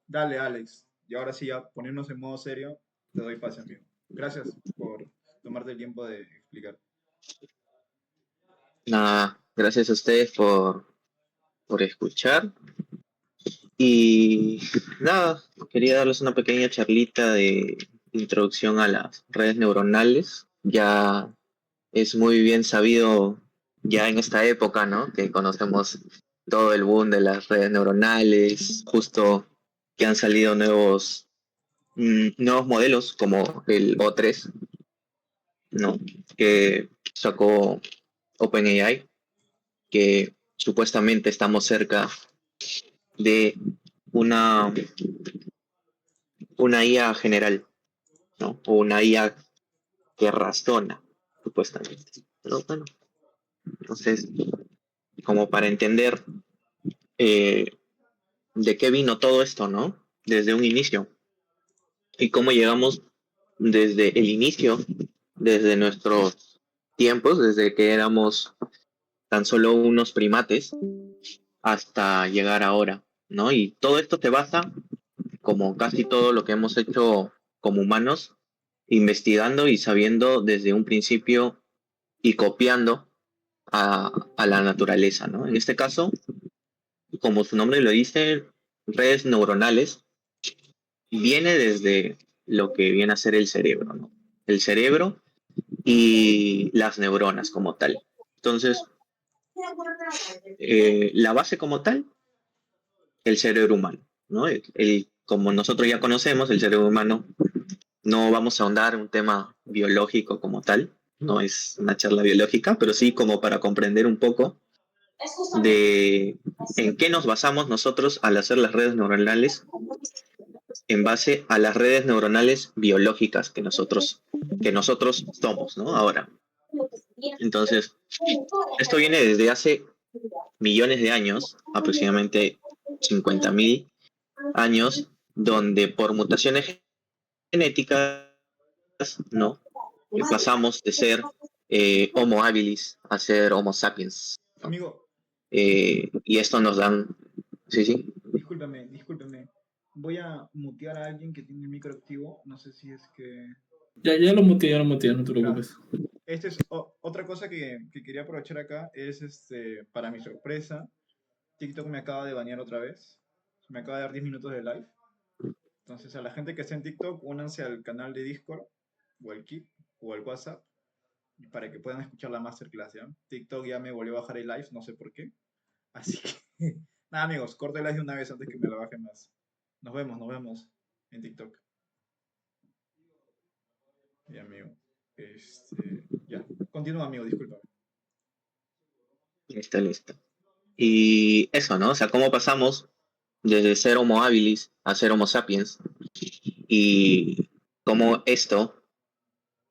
Dale, Alex. Y ahora sí, ya ponernos en modo serio, te doy pase, amigo. Gracias por tomarte el tiempo de explicar. Nada, gracias a ustedes por escuchar. Y nada, quería darles una pequeña charlita de introducción a las redes neuronales. Ya es muy bien sabido ya en esta época, ¿no? Que conocemos todo el boom de las redes neuronales, justo que han salido nuevos modelos como el O3, ¿no? Que sacó OpenAI, que supuestamente estamos cerca de una, una IA general, ¿no? O una IA que razona, supuestamente. Pero bueno, entonces, como para entender eh, de qué vino todo esto, ¿no? Desde un inicio. Y cómo llegamos desde el inicio, desde nuestros tiempos, desde que éramos tan solo unos primates, hasta llegar ahora, ¿no? Y todo esto se basa, como casi todo lo que hemos hecho como humanos, investigando y sabiendo desde un principio y copiando a la naturaleza, ¿no? En este caso, como su nombre lo dice, redes neuronales, viene desde lo que viene a ser el cerebro, ¿no? El cerebro y las neuronas como tal. Entonces, la base como tal, el cerebro humano, ¿no? Como nosotros ya conocemos, el cerebro humano, no vamos a ahondar en un tema biológico como tal, no es una charla biológica, pero sí como para comprender un poco de en qué nos basamos nosotros al hacer las redes neuronales en base a las redes neuronales biológicas que nosotros somos, ¿no? Ahora. Entonces, esto viene desde hace millones de años, aproximadamente 50.000 años, donde por mutaciones genéticas, ¿no? Pasamos de ser Homo habilis a ser Homo sapiens, ¿no? Amigo, Y esto nos dan, sí, sí, discúlpeme. Voy a mutear a alguien que tiene el micro activo. No sé si es que... Ya lo muteé, no te Ya. preocupes. Otra cosa que quería aprovechar acá es, para mi sorpresa, TikTok me acaba de banear otra vez. Me acaba de dar 10 minutos de live. Entonces, a la gente que esté en TikTok, únanse al canal de Discord, o al Keep, o al WhatsApp, para que puedan escuchar la masterclass, ¿ya? TikTok ya me volvió a bajar el live, no sé por qué. Así que, nada, amigos, corte el live de una vez antes que me lo baje más. Nos vemos en TikTok. Ya, amigo. Ya. Continúa, amigo, discúlpame. está listo. Y eso, ¿no? O sea, cómo pasamos desde ser Homo habilis a ser Homo sapiens y cómo esto,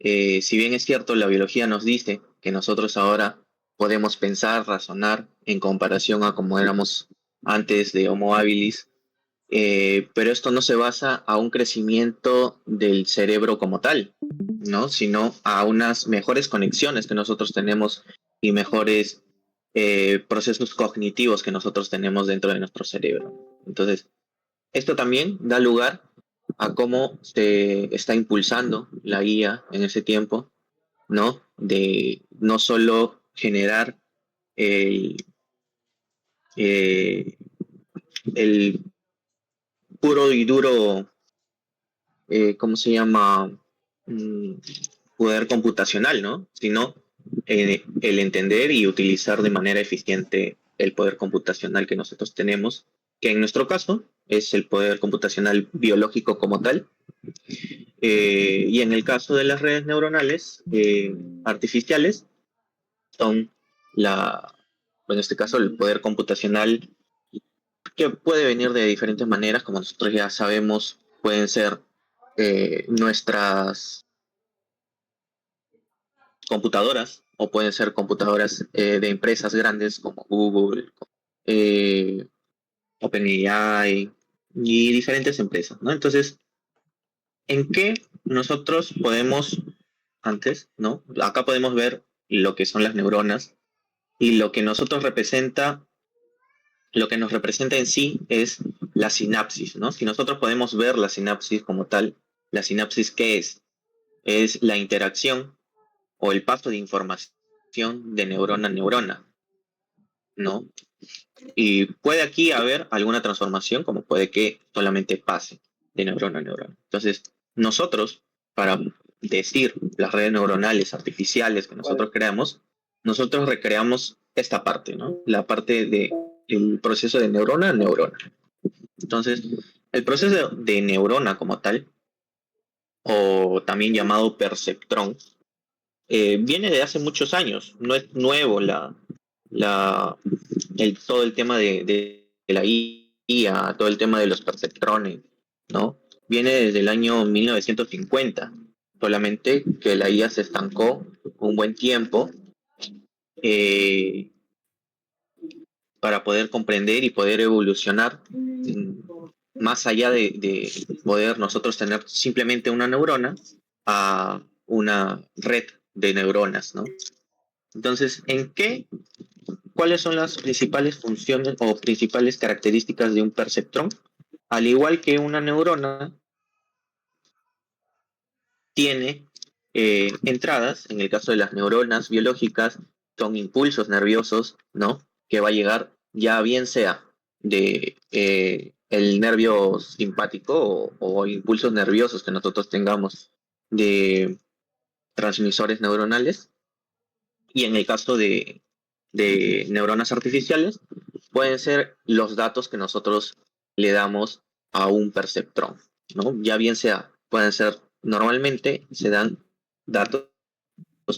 si bien es cierto, la biología nos dice que nosotros ahora podemos pensar, razonar en comparación a como éramos antes de Homo habilis, pero esto no se basa a un crecimiento del cerebro como tal, ¿no? Sino a unas mejores conexiones que nosotros tenemos y mejores procesos cognitivos que nosotros tenemos dentro de nuestro cerebro. Entonces, esto también da lugar a cómo se está impulsando la guía en ese tiempo, ¿no? De no solo generar el, eh, el puro y duro, ¿cómo se llama? Mm, Poder computacional, ¿no? Sino el entender y utilizar de manera eficiente el poder computacional que nosotros tenemos, que en nuestro caso es el poder computacional biológico como tal, y en el caso de las redes neuronales artificiales son en este caso el poder computacional que puede venir de diferentes maneras, como nosotros ya sabemos, pueden ser nuestras computadoras o pueden ser computadoras de empresas grandes como Google, eh, OpenAI y diferentes empresas, ¿no? Entonces, ¿en qué nosotros podemos, antes, ¿no? Acá podemos ver lo que son las neuronas y lo que nosotros representa lo que nos representa en sí es la sinapsis, ¿no? Si nosotros podemos ver la sinapsis como tal, la sinapsis, ¿qué es? Es la interacción o el paso de información de neurona a neurona, ¿no? Y puede aquí haber alguna transformación, como puede que solamente pase de neurona a neurona. Entonces, nosotros, para decir las redes neuronales artificiales que nosotros creamos, nosotros recreamos esta parte, ¿no? La parte de el proceso de neurona a neurona. Entonces, el proceso de neurona como tal, o también llamado perceptrón, viene de hace muchos años. No es nuevo la, todo el tema de la IA, todo el tema de los perceptrones, ¿no? Viene desde el año 1950, solamente que la IA se estancó un buen tiempo eh, para poder comprender y poder evolucionar más allá de poder nosotros tener simplemente una neurona a una red de neuronas, ¿no? Entonces, ¿cuáles son las principales funciones o principales características de un perceptrón? Al igual que una neurona, tiene entradas, en el caso de las neuronas biológicas, son impulsos nerviosos, ¿no? Que va a llegar ya bien sea de el nervio simpático o impulsos nerviosos que nosotros tengamos de transmisores neuronales. Y en el caso de neuronas artificiales, pueden ser los datos que nosotros le damos a un perceptrón, ¿no? Ya bien sea, pueden ser, normalmente se dan datos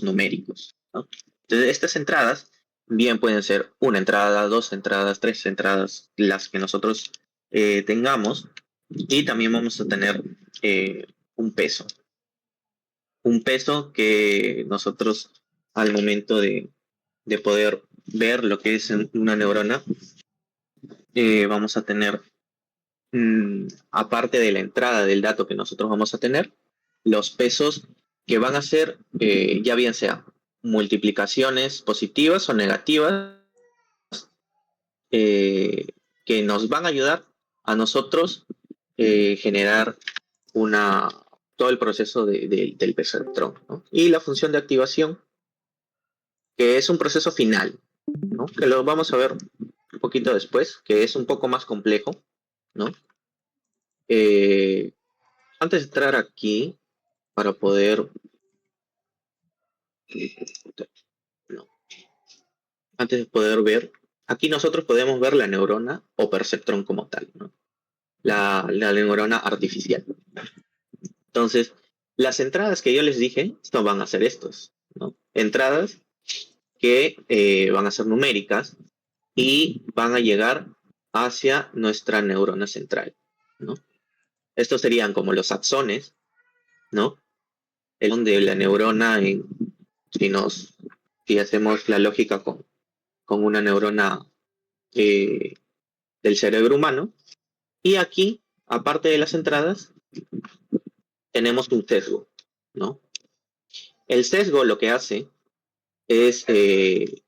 numéricos, ¿no? Entonces, estas entradas bien pueden ser una entrada, dos entradas, tres entradas, las que nosotros tengamos, y también vamos a tener un peso. Un peso que nosotros al momento de poder ver lo que es una neurona, vamos a tener, aparte de la entrada del dato que nosotros vamos a tener, los pesos que van a ser, ya bien sea multiplicaciones positivas o negativas, eh, que nos van a ayudar a nosotros generar una, todo el proceso del perceptrón, ¿no? Y la función de activación, que es un proceso final, ¿no? Que lo vamos a ver un poquito después, que es un poco más complejo, ¿no? Eh, Antes de entrar aquí, para poder... no, antes de poder ver, aquí nosotros podemos ver la neurona o perceptrón como tal, ¿no? La neurona artificial. Entonces, las entradas que yo les dije, esto van a ser estos, ¿no? Entradas que van a ser numéricas y van a llegar hacia nuestra neurona central, ¿no? Estos serían como los axones, ¿no? Es donde la neurona, si nos, si hacemos la lógica con una neurona eh, del cerebro humano, y aquí, aparte de las entradas, tenemos un sesgo, ¿no? El sesgo lo que hace es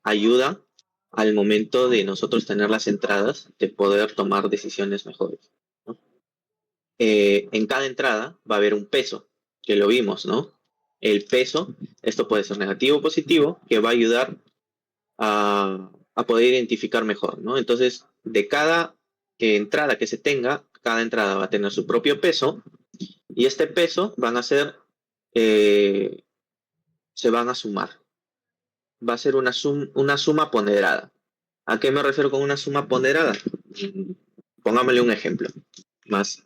ayuda al momento de nosotros tener las entradas, de poder tomar decisiones mejores, ¿no? En cada entrada va a haber un peso, que lo vimos, ¿no? El peso, esto puede ser negativo o positivo, que va a ayudar a poder identificar mejor, ¿no? Entonces, de cada entrada que se tenga, cada entrada va a tener su propio peso, y este peso van a ser, eh, se van a sumar. Va a ser una suma ponderada. ¿A qué me refiero con una suma ponderada? Pongámosle un ejemplo más,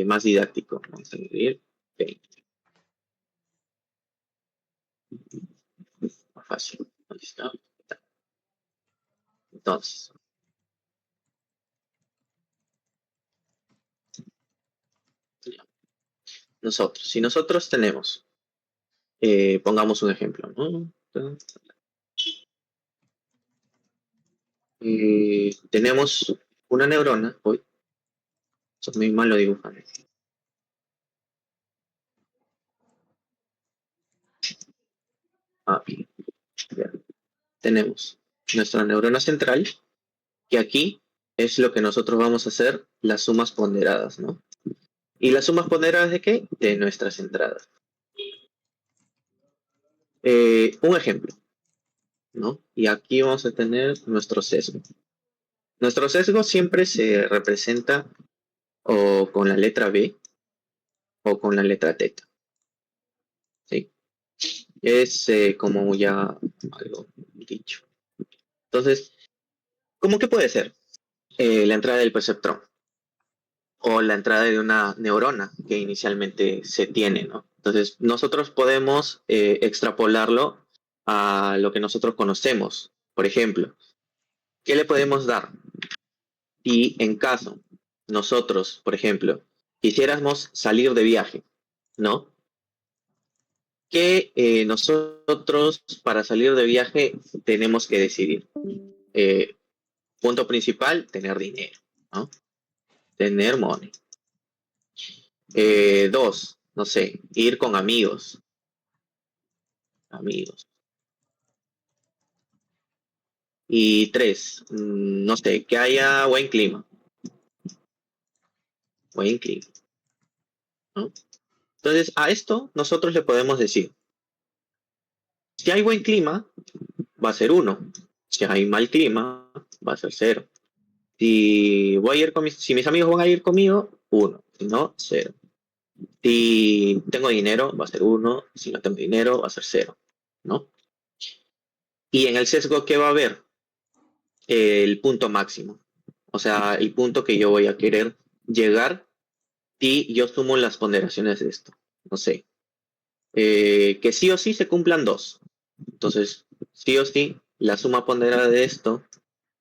más didáctico. Vamos a escribir 20. Más fácil. Ahí está. Entonces, ya. Si nosotros tenemos, pongamos un ejemplo, ¿no? Tenemos una neurona, uy, soy muy malo dibujando. Bien. Tenemos nuestra neurona central, que aquí es lo que nosotros vamos a hacer, las sumas ponderadas, ¿no? ¿Y las sumas ponderadas de qué? De nuestras entradas. Un ejemplo, ¿no? Y aquí vamos a tener nuestro sesgo. Nuestro sesgo siempre se representa o con la letra B o con la letra teta, ¿sí? Es como ya algo dicho. Entonces, ¿cómo que puede ser? La entrada del perceptrón o la entrada de una neurona que inicialmente se tiene, ¿no? Entonces, nosotros podemos extrapolarlo a lo que nosotros conocemos. Por ejemplo, ¿qué le podemos dar? Y en caso nosotros, por ejemplo, quisiéramos salir de viaje, ¿no? Que nosotros para salir de viaje tenemos que decidir. Eh, Punto principal, tener dinero, ¿no? Tener money. Dos, no sé, ir con amigos. Amigos. Y tres, no sé, que haya buen clima. Buen clima, ¿no? Entonces, a esto nosotros le podemos decir, si hay buen clima, va a ser uno. Si hay mal clima, va a ser cero. Si voy a ir con si mis amigos van a ir conmigo, uno. Si no, cero. Si tengo dinero, va a ser uno. Si no tengo dinero, va a ser cero, ¿no? Y en el sesgo, ¿qué va a haber? El punto máximo. O sea, el punto que yo voy a querer llegar y yo sumo las ponderaciones de esto. No sé. Que sí o sí se cumplan dos. Entonces, sí o sí, la suma ponderada de esto,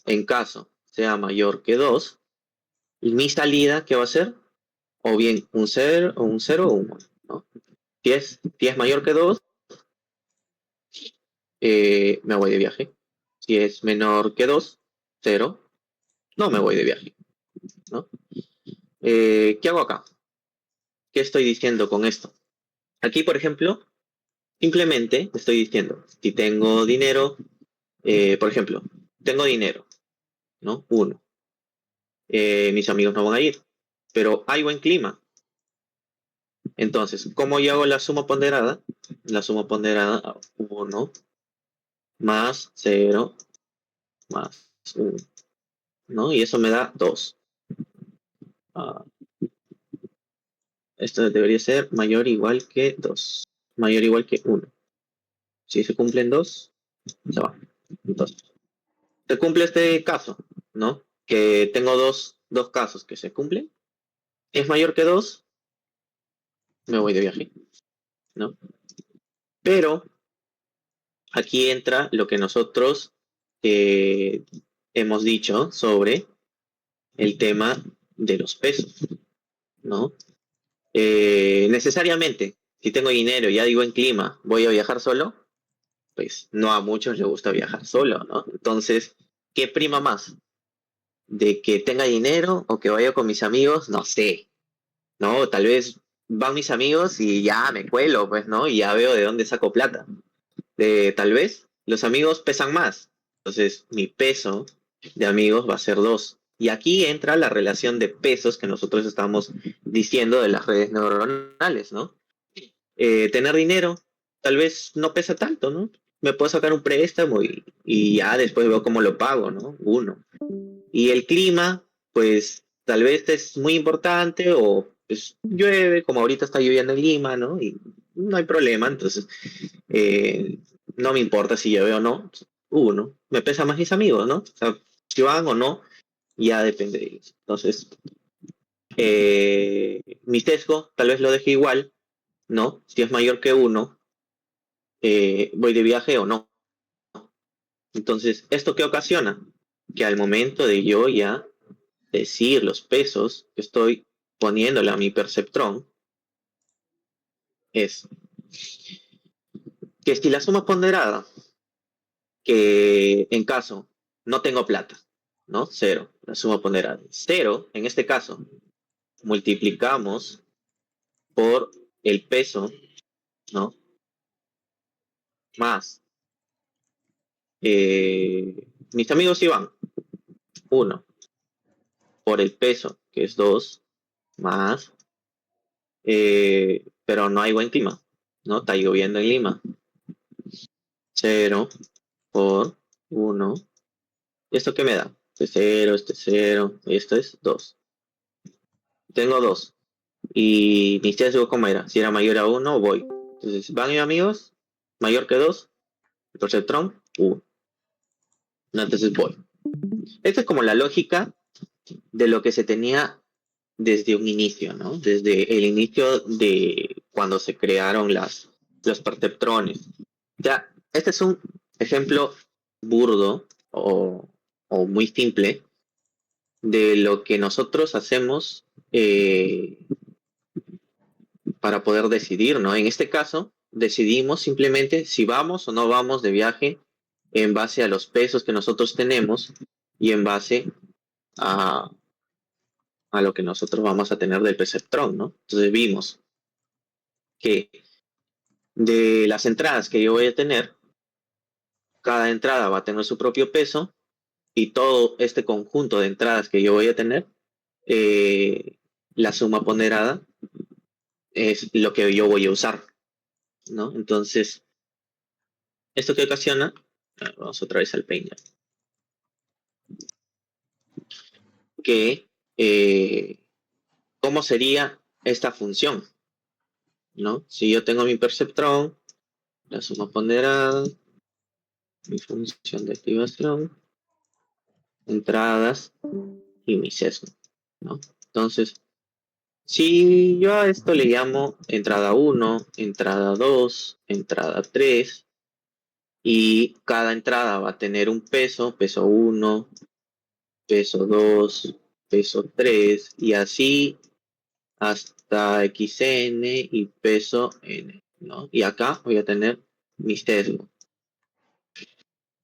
en caso sea mayor que 2, mi salida, ¿qué va a ser? O bien un 0 o un 0 o un 1, ¿no? Si es mayor que 2, me voy de viaje. Si es menor que 2, 0, no me voy de viaje, ¿no? ¿Qué hago acá? ¿Qué estoy diciendo con esto? Aquí, por ejemplo, simplemente estoy diciendo, si tengo dinero, por ejemplo, tengo dinero, ¿no? Uno. Mis amigos no van a ir, pero hay buen clima. Entonces, ¿cómo yo hago la suma ponderada? La suma ponderada, 1 más 0 más 1, ¿no? Y eso me da 2. Ah, esto debería ser mayor o igual que 2. Mayor o igual que 1. Si se cumplen 2, se va. Entonces, se cumple este caso, ¿no? Que tengo dos casos que se cumplen. Es mayor que 2, me voy de viaje, ¿no? Pero aquí entra lo que nosotros hemos dicho sobre el tema de los pesos, ¿no? Necesariamente, si tengo dinero y hay buen clima, ¿voy a viajar solo? Pues no a muchos les gusta viajar solo, ¿no? Entonces, ¿qué prima más? ¿De que tenga dinero o que vaya con mis amigos? No sé, ¿no? Tal vez van mis amigos y ya me cuelo, pues, ¿no? Y ya veo de dónde saco plata. Tal vez los amigos pesan más. Entonces, mi peso de amigos va a ser 2. Y aquí entra la relación de pesos que nosotros estamos diciendo de las redes neuronales, ¿no? Tener dinero tal vez no pesa tanto, ¿no? Me puedo sacar un préstamo y ya después veo cómo lo pago, ¿no? Uno. Y el clima, pues tal vez es muy importante o pues llueve, como ahorita está lloviendo en Lima, ¿no? Y no hay problema, entonces eh, no me importa si llueve o no. Uno, me pesa más mis amigos, ¿no? O sea, si van o no, ya depende de ellos. Entonces, mi sesgo tal vez lo deje igual, ¿no? Si es mayor que uno, voy de viaje o no. Entonces, ¿esto qué ocasiona? Que al momento de yo ya decir los pesos que estoy poniéndole a mi perceptrón, es que si la suma ponderada, que en caso no tengo plata, ¿no? Cero, la suma ponderada. Cero, en este caso, multiplicamos por el peso, ¿no? Más mis amigos sí van, 1 por el peso, que es 2, más, pero no hay buen clima, ¿no? Está lloviendo en Lima. 0 por 1. ¿Esto qué me da? Este 0, esto es 2. Tengo 2. Y mi sesgo, ¿cómo era? Si era mayor a 1, voy. Entonces, van mis amigos, mayor que 2, el perceptrón, 1. No, entonces voy. Esta es como la lógica de lo que se tenía desde un inicio, ¿no? Desde el inicio de cuando se crearon los perceptrones. Ya, este es un ejemplo burdo o muy simple de lo que nosotros hacemos para poder decidir, ¿no? En este caso, decidimos simplemente si vamos o no vamos de viaje en base a los pesos que nosotros tenemos y en base a, a lo que nosotros vamos a tener del perceptrón, ¿no? Entonces vimos que de las entradas que yo voy a tener, cada entrada va a tener su propio peso y todo este conjunto de entradas que yo voy a tener, la suma ponderada es lo que yo voy a usar, ¿no? Entonces, ¿esto que ocasiona? Vamos otra vez al Paint. Que, ¿cómo sería esta función? ¿No? Si yo tengo mi perceptrón, la suma ponderada, mi función de activación, entradas y mi sesgo, ¿no? Entonces, si yo a esto le llamo entrada 1, entrada 2, entrada 3, y cada entrada va a tener un peso, peso 1, peso 2, peso 3, y así hasta xn y peso n, ¿no? Y acá voy a tener mi sesgo.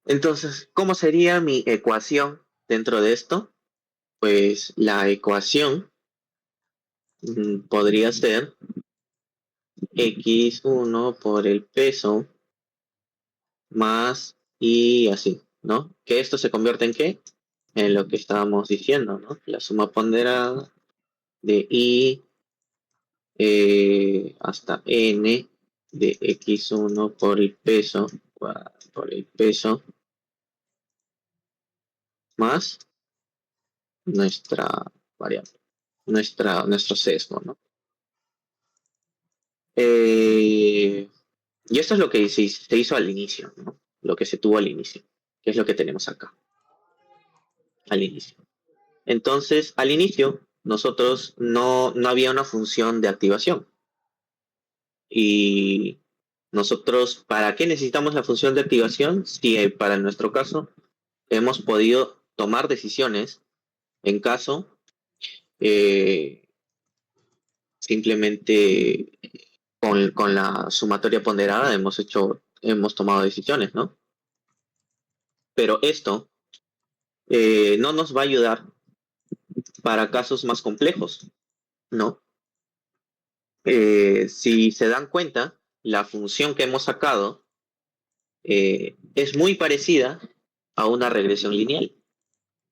Entonces, ¿cómo sería mi ecuación dentro de esto? Pues la ecuación podría ser x1 por el peso más y así, ¿no? Que esto se convierte en ¿qué? En lo que estábamos diciendo, ¿no? La suma ponderada de i hasta n de x1 por el peso más nuestra variable, nuestro sesgo, ¿no? Y esto es lo que se hizo al inicio, ¿no? Lo que se tuvo al inicio, que es lo que tenemos acá, al inicio. Entonces, al inicio, nosotros no había una función de activación. Y nosotros, ¿para qué necesitamos la función de activación? Si para nuestro caso hemos podido tomar decisiones en caso simplemente con la sumatoria ponderada hemos tomado decisiones, ¿no? Pero esto no nos va a ayudar para casos más complejos, ¿no? Si se dan cuenta, la función que hemos sacado es muy parecida a una regresión lineal,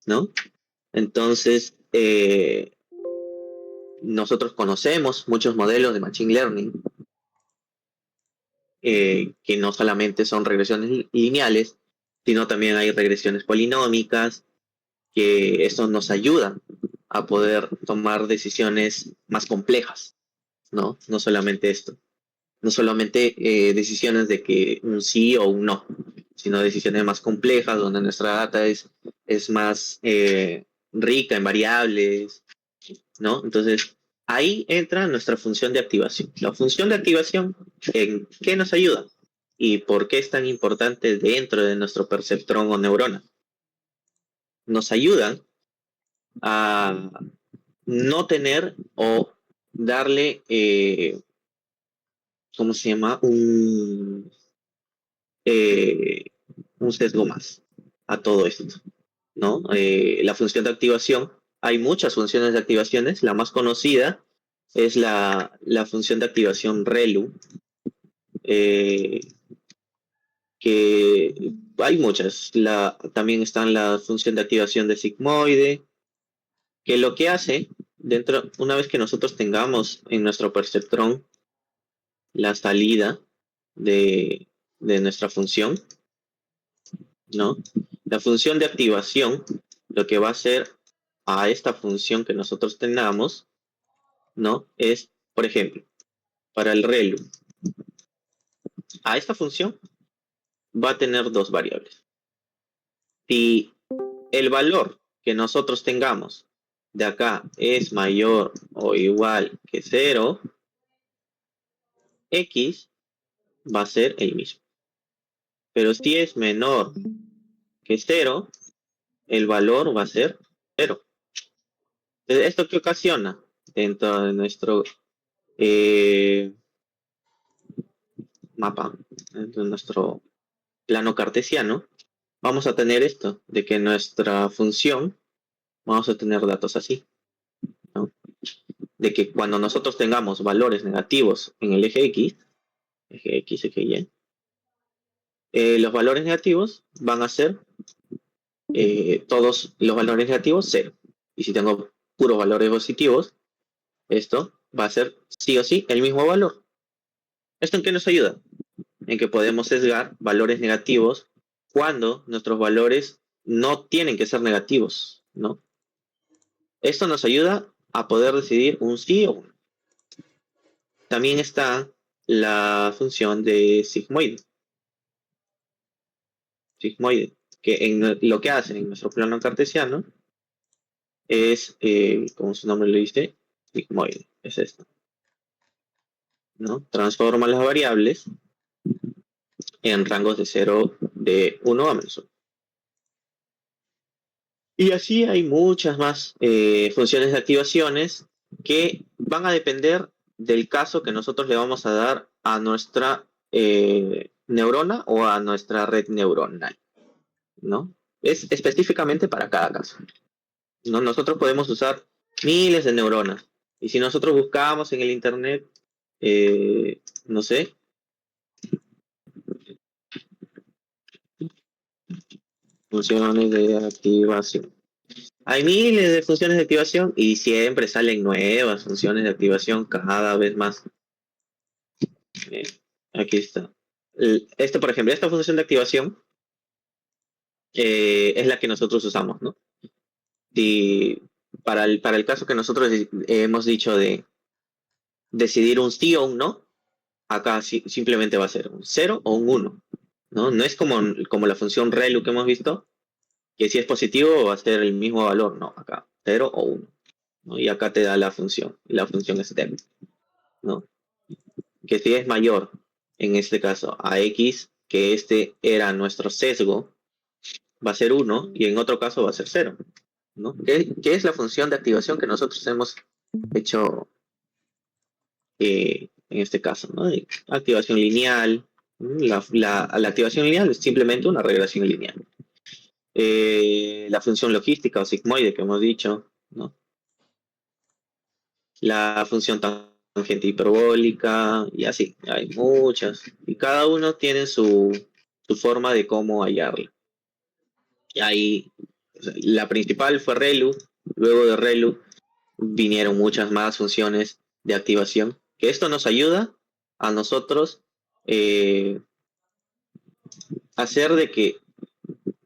¿no? Entonces, nosotros conocemos muchos modelos de Machine Learning que no solamente son regresiones lineales, sino también hay regresiones polinómicas, que eso nos ayuda a poder tomar decisiones más complejas, ¿no? No solamente esto. No solamente decisiones de que un sí o un no, sino decisiones más complejas donde nuestra data es más rica en variables, ¿no? Entonces, ahí entra nuestra función de activación. La función de activación, ¿en qué nos ayuda? ¿Y por qué es tan importante dentro de nuestro perceptrón o neurona? Nos ayudan a no tener o darle, ¿cómo se llama? Un sesgo más a todo esto, ¿no? La función de activación, hay muchas funciones de activaciones, la más conocida es la función de activación ReLU, que que hay muchas. También están la función de activación de sigmoide, que lo que hace, una vez que nosotros tengamos en nuestro perceptrón la salida de nuestra función, ¿no? La función de activación, lo que va a hacer a esta función que nosotros tengamos, ¿no? Es, por ejemplo, para el ReLU, a esta función va a tener dos variables. Si el valor que nosotros tengamos de acá es mayor o igual que 0, x va a ser el mismo. Pero si es menor que 0, el valor va a ser 0. Entonces, ¿esto qué ocasiona? Dentro de nuestro mapa, dentro de nuestro plano cartesiano, vamos a tener esto, de que nuestra función, vamos a tener datos así, ¿no? De que cuando nosotros tengamos valores negativos en el eje X, eje Y, los valores negativos van a ser todos los valores negativos 0. Y si tengo puros valores positivos, esto va a ser sí o sí el mismo valor. ¿Esto en qué nos ayuda? En que podemos sesgar valores negativos cuando nuestros valores no tienen que ser negativos, ¿no? Esto nos ayuda a poder decidir un sí o un no. También está la función de sigmoide. Que lo que hace en nuestro plano cartesiano es, como su nombre lo dice, sigmoide, es esto, ¿no? Transforma las variables en rangos de 0, de 1 a menos 1. Y así hay muchas más funciones de activaciones que van a depender del caso que nosotros le vamos a dar a nuestra neurona o a nuestra red neuronal, ¿no? Es específicamente para cada caso, ¿no? Nosotros podemos usar miles de neuronas. Y si nosotros buscamos en el internet, no sé, funciones de activación. Hay miles de funciones de activación y siempre salen nuevas funciones de activación cada vez más. Aquí está. Por ejemplo, esta función de activación es la que nosotros usamos, ¿no? Y para el caso que nosotros hemos dicho de decidir un sí o un no, acá simplemente va a ser un 0 o un 1, ¿no? No es como la función ReLU que hemos visto, que si es positivo va a ser el mismo valor, no, acá 0 o 1, ¿no? Y acá te da la función es step, ¿no? Que si es mayor, en este caso, a x, que este era nuestro sesgo, va a ser 1 y en otro caso va a ser 0, ¿no? ¿Qué es la función de activación que nosotros hemos hecho en este caso, ¿no? De activación lineal. La activación lineal es simplemente una regresión lineal. La función logística o sigmoide que hemos dicho, ¿no? La función tangente hiperbólica y así, hay muchas. Y cada uno tiene su forma de cómo hallarla. Y ahí, o sea, la principal fue ReLU, luego de ReLU vinieron muchas más funciones de activación, que esto nos ayuda a nosotros hacer de que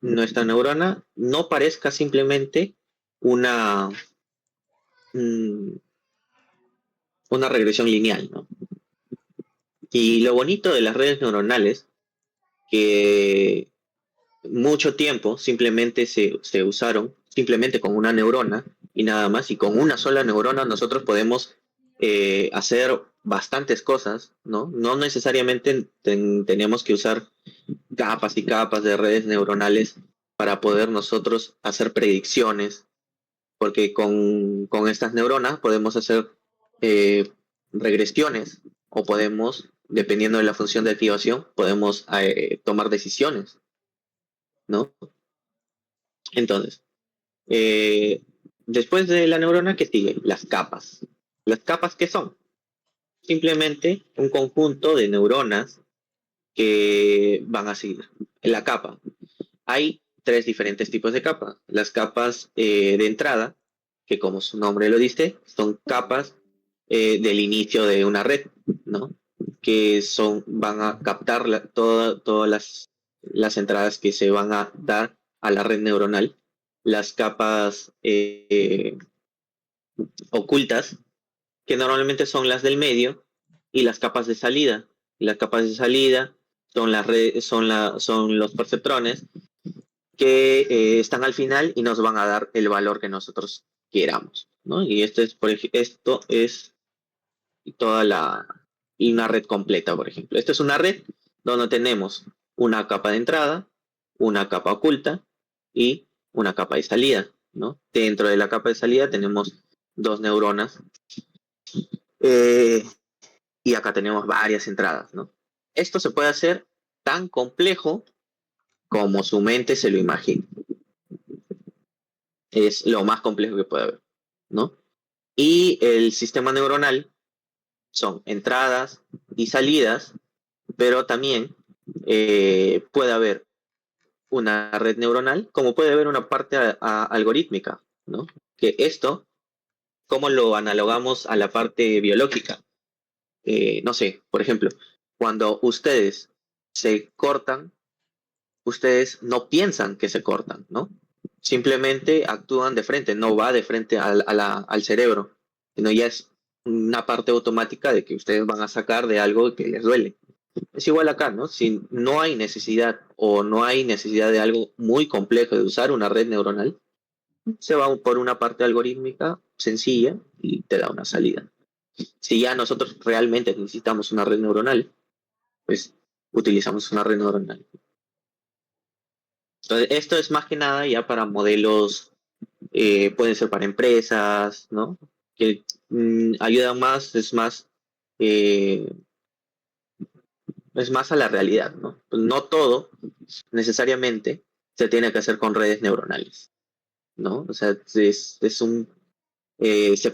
nuestra neurona no parezca simplemente una, mm, una regresión lineal, ¿no? Y lo bonito de las redes neuronales, que mucho tiempo simplemente se usaron simplemente con una neurona y nada más, y con una sola neurona nosotros podemos hacer bastantes cosas, ¿no? No necesariamente tenemos que usar capas y capas de redes neuronales para poder nosotros hacer predicciones, porque con estas neuronas podemos hacer regresiones o podemos, dependiendo de la función de activación, podemos tomar decisiones, ¿no? Entonces, después de la neurona, ¿qué sigue? Las capas. ¿Las capas qué son? Simplemente un conjunto de neuronas que van a seguir. La capa. Hay tres diferentes tipos de capas. Las capas de entrada, que como su nombre lo dice, son capas del inicio de una red, ¿no? Que van a captar todas las entradas que se van a dar a la red neuronal. Las capas ocultas, que normalmente son las del medio, y las capas de salida. Y las capas de salida son son los perceptrones que están al final y nos van a dar el valor que nosotros queramos, ¿no? Y esto es toda una red completa, por ejemplo. Esta es una red donde tenemos una capa de entrada, una capa oculta y una capa de salida, ¿no? Dentro de la capa de salida tenemos dos neuronas eh, y acá tenemos varias entradas, ¿no? Esto se puede hacer tan complejo como su mente se lo imagina. Es lo más complejo que puede haber, ¿no? Y el sistema neuronal son entradas y salidas, pero también puede haber una red neuronal, como puede haber una parte algorítmica, ¿no? Que esto, ¿cómo lo analogamos a la parte biológica? No sé, por ejemplo, cuando ustedes se cortan, ustedes no piensan que se cortan, ¿no? Simplemente actúan de frente, no va de frente al cerebro, sino ya es una parte automática de que ustedes van a sacar de algo que les duele. Es igual acá, ¿no? Si no hay necesidad o no hay necesidad de algo muy complejo de usar una red neuronal, se va por una parte algorítmica sencilla y te da una salida. Si ya nosotros realmente necesitamos una red neuronal, pues utilizamos una red neuronal. Entonces, esto es más que nada ya para modelos, pueden ser para empresas, ¿no? Que ayudan más, eh, es más a la realidad, ¿no? Pues no todo necesariamente se tiene que hacer con redes neuronales, ¿no? O sea, se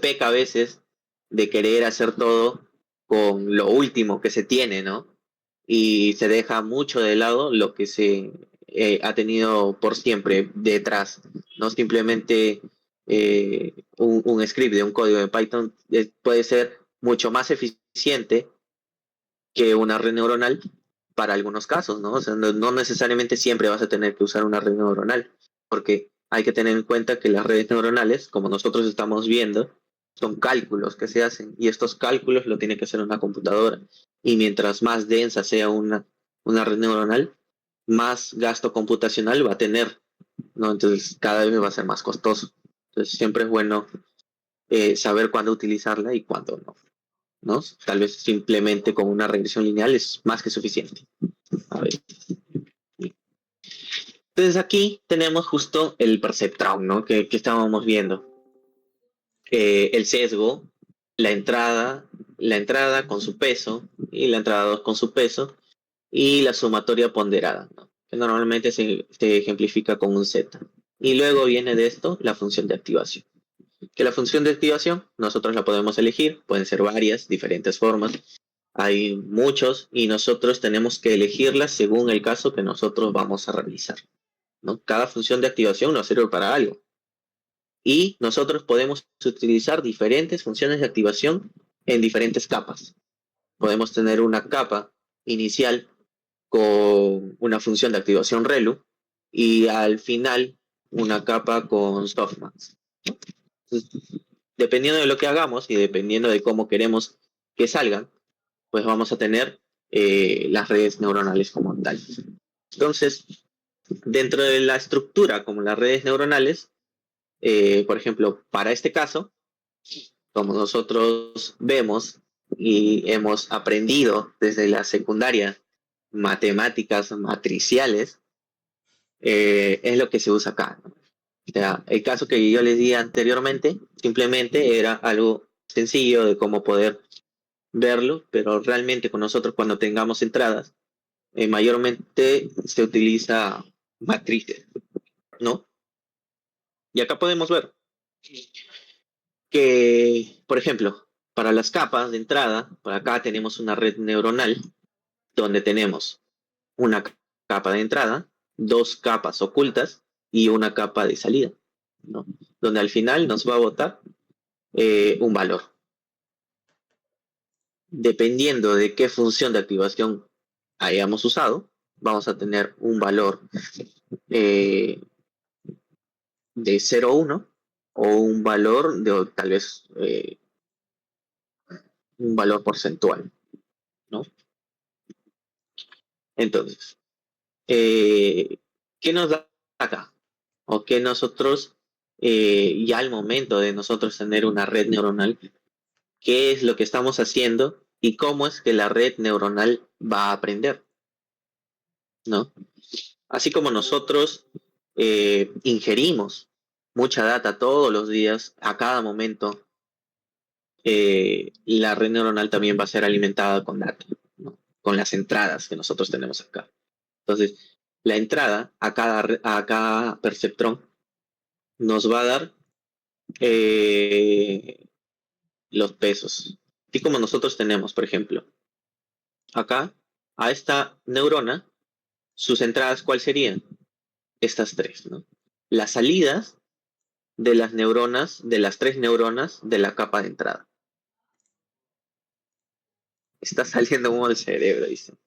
peca a veces de querer hacer todo con lo último que se tiene, ¿no? Y se deja mucho de lado lo que se ha tenido por siempre detrás, no simplemente un script de un código de Python puede ser mucho más eficiente que una red neuronal para algunos casos, ¿no? O sea, no necesariamente siempre vas a tener que usar una red neuronal, porque hay que tener en cuenta que las redes neuronales, como nosotros estamos viendo, son cálculos que se hacen y estos cálculos lo tiene que hacer una computadora. Y mientras más densa sea una red neuronal, más gasto computacional va a tener, ¿no? Entonces cada vez va a ser más costoso. Entonces siempre es bueno saber cuándo utilizarla y cuándo no, ¿no? Tal vez simplemente con una regresión lineal es más que suficiente. A ver. Entonces aquí tenemos justo el perceptrón, ¿no? Que estábamos viendo. El sesgo, la entrada con su peso y la entrada 2 con su peso y la sumatoria ponderada, ¿no? Que normalmente se ejemplifica con un Z. Y luego viene de esto la función de activación. Que la función de activación nosotros la podemos elegir, pueden ser varias, diferentes formas. Hay muchos y nosotros tenemos que elegirlas según el caso que nosotros vamos a realizar, ¿no? Cada función de activación nos sirve para algo. Y nosotros podemos utilizar diferentes funciones de activación en diferentes capas. Podemos tener una capa inicial con una función de activación ReLU y al final una capa con softmax. Entonces, dependiendo de lo que hagamos y dependiendo de cómo queremos que salgan, pues vamos a tener las redes neuronales como tal. Entonces, dentro de la estructura como las redes neuronales, por ejemplo, para este caso, como nosotros vemos y hemos aprendido desde la secundaria matemáticas matriciales, es lo que se usa acá, ¿no? O sea, el caso que yo les di anteriormente simplemente era algo sencillo de cómo poder verlo, pero realmente con nosotros cuando tengamos entradas, mayormente se utiliza matrices, ¿no? Y acá podemos ver que, por ejemplo, para las capas de entrada, por acá tenemos una red neuronal donde tenemos una capa de entrada, dos capas ocultas y una capa de salida, ¿no? Donde al final nos va a botar un valor. Dependiendo de qué función de activación hayamos usado, vamos a tener un valor de 0 a 1 o un valor de tal vez un valor porcentual, ¿no? Entonces, ¿qué nos da acá? O que nosotros, ya al momento de nosotros tener una red neuronal, ¿qué es lo que estamos haciendo y cómo es que la red neuronal va a aprender? ¿No? Así como nosotros ingerimos mucha data todos los días, a cada momento, la red neuronal también va a ser alimentada con data, ¿no? Con las entradas que nosotros tenemos acá. Entonces, la entrada a cada perceptrón nos va a dar los pesos. Así como nosotros tenemos, por ejemplo, acá, a esta neurona, sus entradas, ¿cuáles serían? Estas tres, ¿no? Las salidas de las neuronas, de las tres neuronas de la capa de entrada. Está saliendo humo del cerebro, dicen.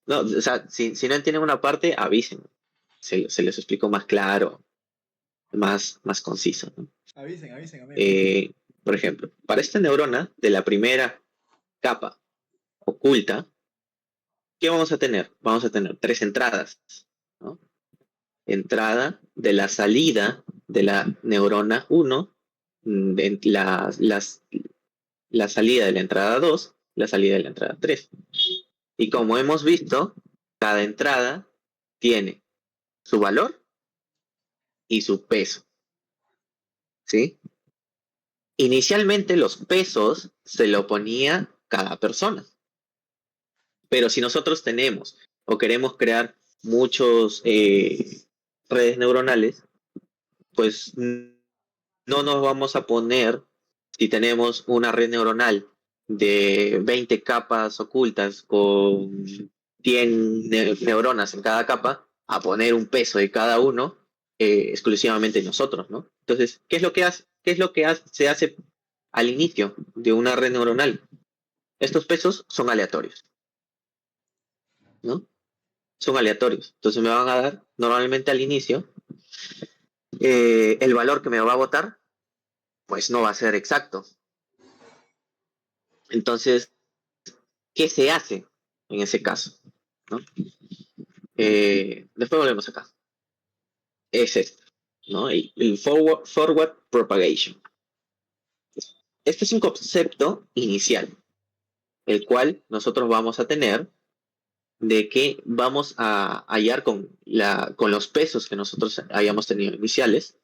No, o sea, si no entienden una parte, avisen. Se les explico más claro, más conciso, ¿no? Avisen, amigo. Por ejemplo, para esta neurona de la primera capa oculta, ¿qué vamos a tener? Vamos a tener tres entradas, ¿no? Entrada de la salida de la neurona 1, la salida de la entrada 2, la salida de la entrada 3. Y como hemos visto, cada entrada tiene su valor y su peso, ¿sí? Inicialmente los pesos se lo ponía cada persona. Pero si nosotros tenemos o queremos crear muchos redes neuronales, pues no nos vamos a poner, si tenemos una red neuronal de 20 capas ocultas con 100 neuronas en cada capa, a poner un peso de cada uno exclusivamente nosotros, ¿no? Entonces, ¿qué es lo que se hace al inicio de una red neuronal? Estos pesos son aleatorios, ¿no? Son aleatorios. Entonces me van a dar normalmente al inicio el valor que me va a botar, pues no va a ser exacto. Entonces, ¿qué se hace en ese caso? ¿No? Después volvemos acá. Es esto, ¿no? El forward propagation. Este es un concepto inicial, el cual nosotros vamos a tener de que vamos a hallar con los pesos que nosotros hayamos tenido iniciales,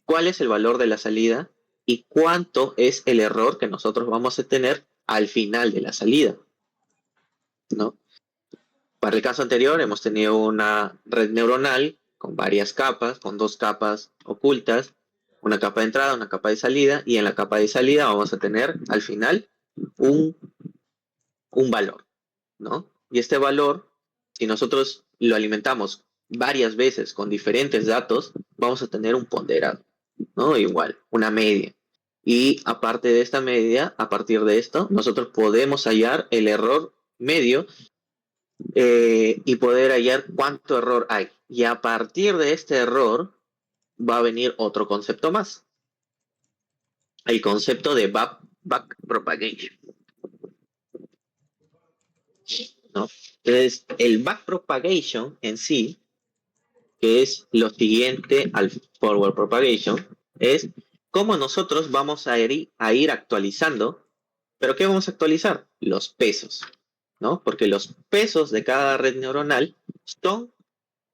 cuál es el valor de la salida y cuánto es el error que nosotros vamos a tener al final de la salida, ¿no? Para el caso anterior hemos tenido una red neuronal con varias capas, con dos capas ocultas, una capa de entrada, una capa de salida, y en la capa de salida vamos a tener al final un valor, ¿no? Y este valor, si nosotros lo alimentamos varias veces con diferentes datos, vamos a tener un ponderado, ¿no? Igual, una media. Y aparte de esta media, a partir de esto, nosotros podemos hallar el error medio y poder hallar cuánto error hay. Y a partir de este error va a venir otro concepto más. El concepto de backpropagation, ¿no? Entonces, el backpropagation en sí, que es lo siguiente al forward propagation, es cómo nosotros vamos a ir actualizando. ¿Pero qué vamos a actualizar? Los pesos, ¿no? Porque los pesos de cada red neuronal son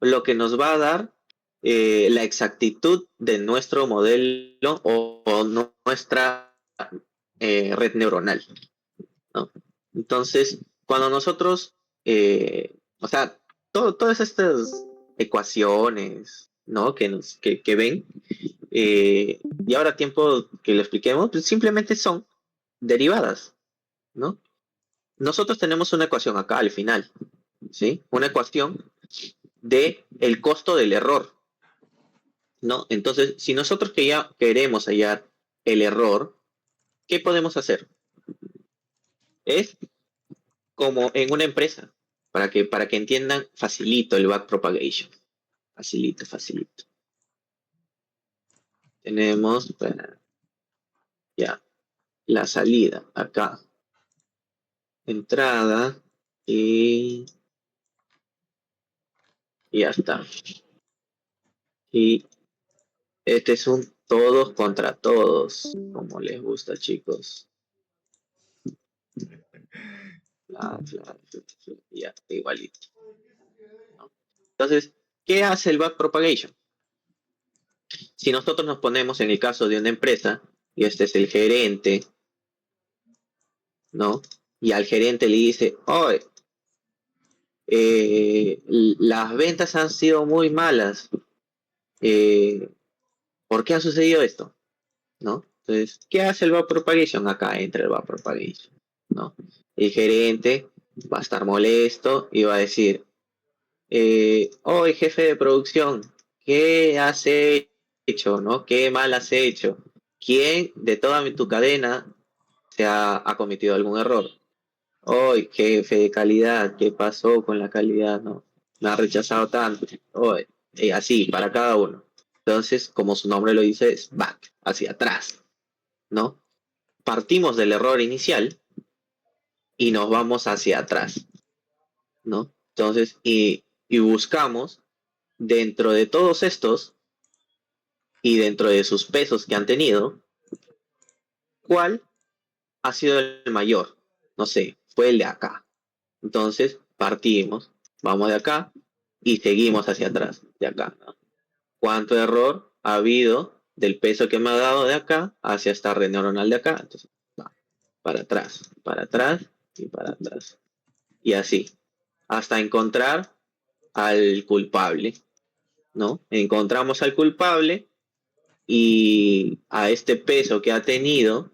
lo que nos va a dar la exactitud de nuestro modelo o nuestra red neuronal, ¿no? Entonces, cuando nosotros, o sea, todas estas ecuaciones, ¿no? Que ven, y ahora tiempo que lo expliquemos, pues simplemente son derivadas, ¿no? Nosotros tenemos una ecuación acá al final, ¿sí? Una ecuación de el costo del error, ¿no? Entonces, si nosotros que ya queremos hallar el error, ¿qué podemos hacer? Es como en una empresa, para que entiendan, facilito el backpropagation. Facilito, facilito. Tenemos ya la salida acá. Entrada y ya está. Y este es un todos contra todos, como les gusta, chicos. Ya, igualito. ¿No? Entonces, ¿qué hace el backpropagation? Si nosotros nos ponemos en el caso de una empresa, y este es el gerente, ¿no? Y al gerente le dice, oye, las ventas han sido muy malas. ¿Por qué ha sucedido esto? ¿No? Entonces, ¿qué hace el backpropagation? Acá entra el backpropagation, ¿no? El gerente va a estar molesto y va a decir, oye, jefe de producción, ¿qué has hecho, no? ¿Qué mal has hecho? ¿Quién de toda tu cadena ha cometido algún error? Hoy, jefe de calidad, ¿qué pasó con la calidad? No, me ha rechazado tanto. Hoy, y así, para cada uno. Entonces, como su nombre lo dice, es back, hacia atrás, ¿no? Partimos del error inicial y nos vamos hacia atrás, ¿no? Entonces, y buscamos dentro de todos estos y dentro de sus pesos que han tenido, ¿cuál ha sido el mayor? No sé, fue el de acá. Entonces, partimos, vamos de acá y seguimos hacia atrás, de acá, ¿no? ¿Cuánto error ha habido del peso que me ha dado de acá hacia esta red neuronal de acá? Entonces, va, para atrás y para atrás. Y así, hasta encontrar al culpable, ¿no? Encontramos al culpable y a este peso que ha tenido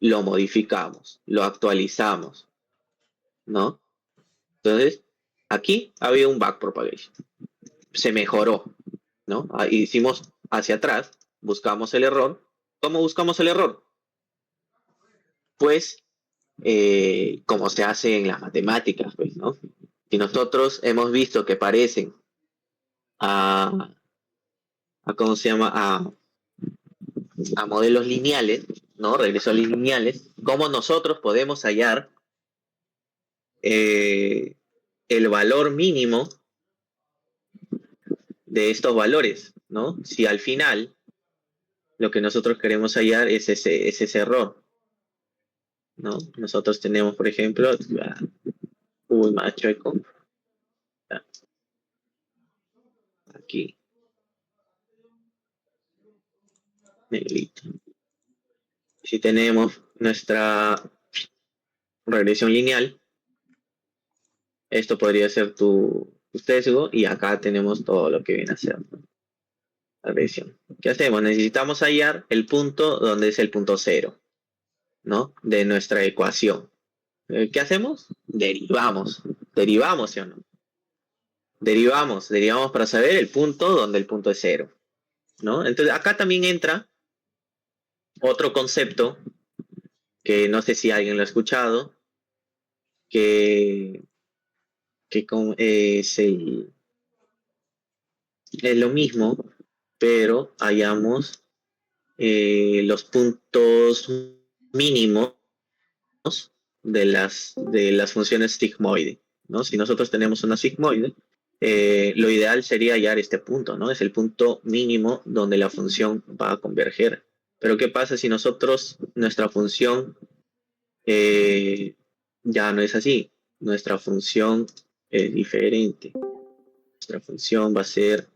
lo modificamos, lo actualizamos, ¿no? Entonces, aquí había un backpropagation. Se mejoró, ¿no? Hicimos hacia atrás, buscamos el error. ¿Cómo buscamos el error? Pues, como se hace en las matemáticas, pues, ¿no? Si nosotros hemos visto que parecen a ¿cómo se llama? A modelos lineales, ¿no? Regresores lineales, ¿cómo nosotros podemos hallar el valor mínimo de estos valores, ¿no? Si al final lo que nosotros queremos hallar es ese error, ¿no? Nosotros tenemos, por ejemplo, uy, más chueco, aquí, negrito. Si tenemos nuestra regresión lineal, esto podría ser tu sesgo y acá tenemos todo lo que viene a ser la regresión. ¿Qué hacemos? Necesitamos hallar el punto donde es el punto cero, ¿no? De nuestra ecuación. ¿Qué hacemos? Derivamos. Derivamos, ¿sí o no? Derivamos para saber el punto donde el punto es cero, ¿no? Entonces acá también entra otro concepto que no sé si alguien lo ha escuchado, que es lo mismo, pero hallamos los puntos mínimos de las funciones sigmoide, ¿no? Si nosotros tenemos una sigmoide, lo ideal sería hallar este punto, ¿no? Es el punto mínimo donde la función va a converger. Pero ¿qué pasa si nuestra función ya no es así? Nuestra función es diferente. Nuestra función va a ser,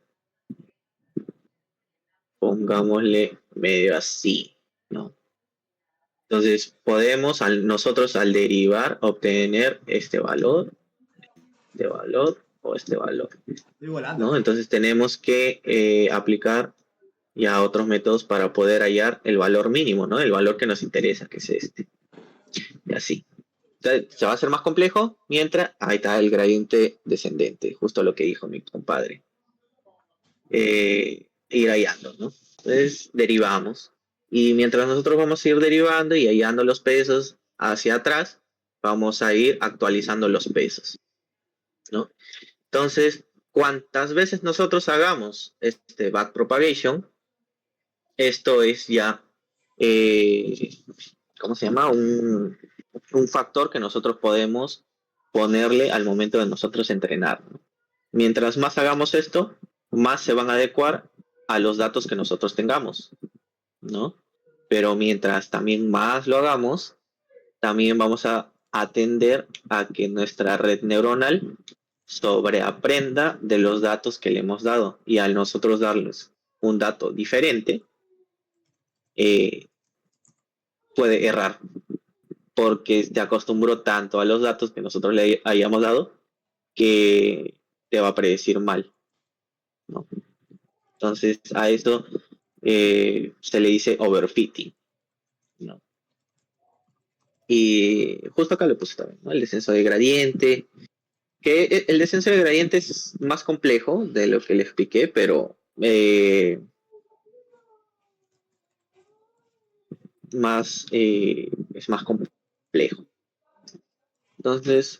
pongámosle medio así, ¿no? Entonces podemos nosotros al derivar obtener este valor o este valor, Estoy volando, ¿no? chicos. Entonces tenemos que aplicar ya otros métodos para poder hallar el valor mínimo, ¿no? El valor que nos interesa, que es este. Y así. Se va a hacer más complejo mientras, ahí está el gradiente descendente, justo lo que dijo mi compadre. Ir hallando, ¿no? Entonces derivamos. Y mientras nosotros vamos a ir derivando y hallando los pesos hacia atrás, vamos a ir actualizando los pesos, ¿no? Entonces, cuantas veces nosotros hagamos este backpropagation, esto es ya, ¿cómo se llama? Un factor que nosotros podemos ponerle al momento de nosotros entrenar, ¿no? Mientras más hagamos esto, más se van a adecuar a los datos que nosotros tengamos, ¿no? Pero mientras también más lo hagamos, también vamos a atender a que nuestra red neuronal sobreaprenda de los datos que le hemos dado. Y al nosotros darles un dato diferente, puede errar, porque te acostumbró tanto a los datos que nosotros le hayamos dado que te va a predecir mal, ¿no? Entonces a eso se le dice overfitting, ¿no? Y justo acá le puse también, ¿no? El descenso de gradiente, que el descenso de gradiente es más complejo de lo que le expliqué, pero es más complejo. Entonces,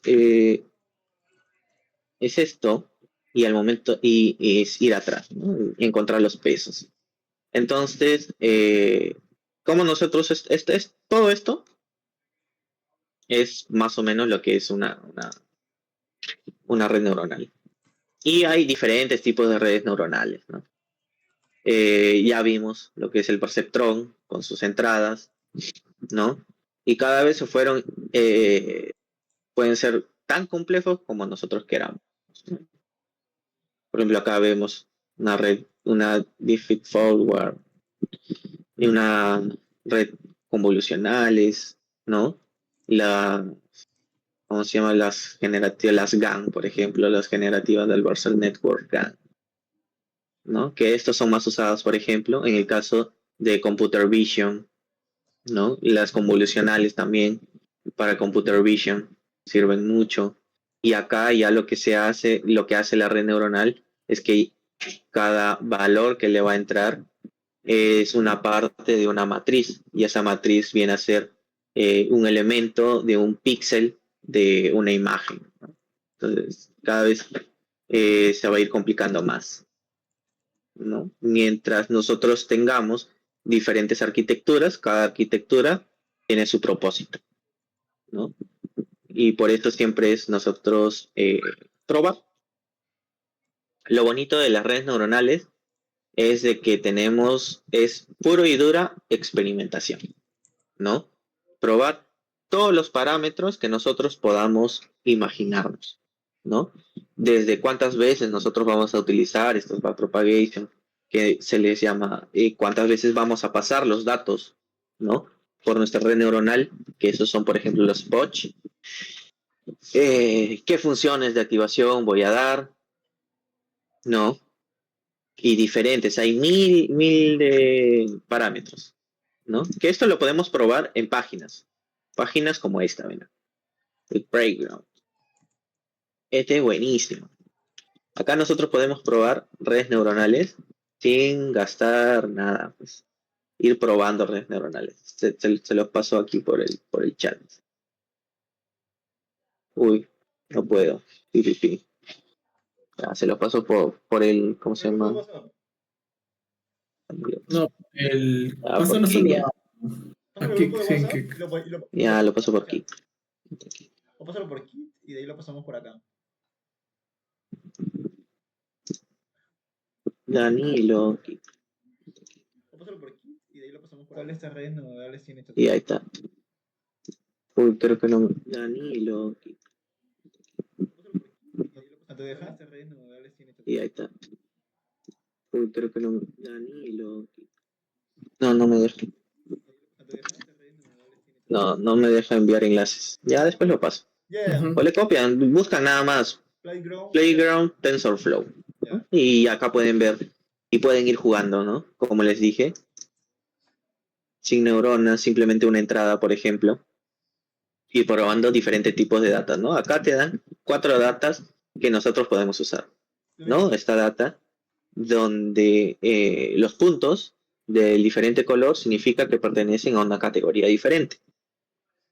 es esto, y al momento, y es ir atrás, ¿no? Y encontrar los pesos. Entonces, como nosotros, todo esto es más o menos lo que es una red neuronal. Y hay diferentes tipos de redes neuronales, ¿no? Ya vimos lo que es el perceptrón con sus entradas, ¿no? Y cada vez se fueron, pueden ser tan complejos como nosotros queramos, ¿no? Por ejemplo, acá vemos una red, una feed forward y una red convolucionales, ¿no? ¿Cómo se llama? Las generativas, las GAN, por ejemplo, las generativas del Versal Network GAN, ¿no? Que estos son más usados, por ejemplo, en el caso de Computer Vision, ¿no? Y las convolucionales también para Computer Vision sirven mucho. Y acá ya lo que hace la red neuronal es que cada valor que le va a entrar es una parte de una matriz, y esa matriz viene a ser un elemento de un píxel de una imagen, ¿no? Entonces, cada vez se va a ir complicando más, ¿no? Mientras nosotros tengamos diferentes arquitecturas, cada arquitectura tiene su propósito, ¿no? Y por esto siempre es nosotros probar. Lo bonito de las redes neuronales es de que es puro y dura experimentación, ¿no? Probar todos los parámetros que nosotros podamos imaginarnos, ¿no? Desde cuántas veces nosotros vamos a utilizar estos backpropagation, que se les llama, cuántas veces vamos a pasar los datos, ¿no? Por nuestra red neuronal, que esos son, por ejemplo, los POCH. ¿Qué funciones de activación voy a dar? ¿No? Y diferentes, hay mil de parámetros, ¿no? Que esto lo podemos probar en páginas como esta, ¿ven? El Playground. Este es buenísimo. Acá nosotros podemos probar redes neuronales sin gastar nada, pues ir probando redes neuronales. Se los paso aquí por el chat. Uy, no puedo. Sí. Ya, se los paso por el, ¿cómo se llama? No, Por aquí, ya. Aquí, sí, Ya, lo paso por aquí. O pásalo por aquí y de ahí lo pasamos por acá. Danilo. O pásalo por aquí y de ahí lo pasamos por acá. ¿Cuál de estas redes neuronales tiene Y ahí está. Uy, creo que no. Danilo. ¿Te deja? Y ahí está. Uy, creo que no. Danilo. No me deja. No me deja enviar enlaces. Ya después lo paso. O le copian, buscan nada más Playground TensorFlow, ¿no? Y acá pueden ver y pueden ir jugando, ¿no? Como les dije, sin neuronas, simplemente una entrada, por ejemplo. y probando diferentes tipos de data, ¿no? Acá te dan 4 datas que nosotros podemos usar, ¿no? Esta data donde los puntos del diferente color significa que pertenecen a una categoría diferente,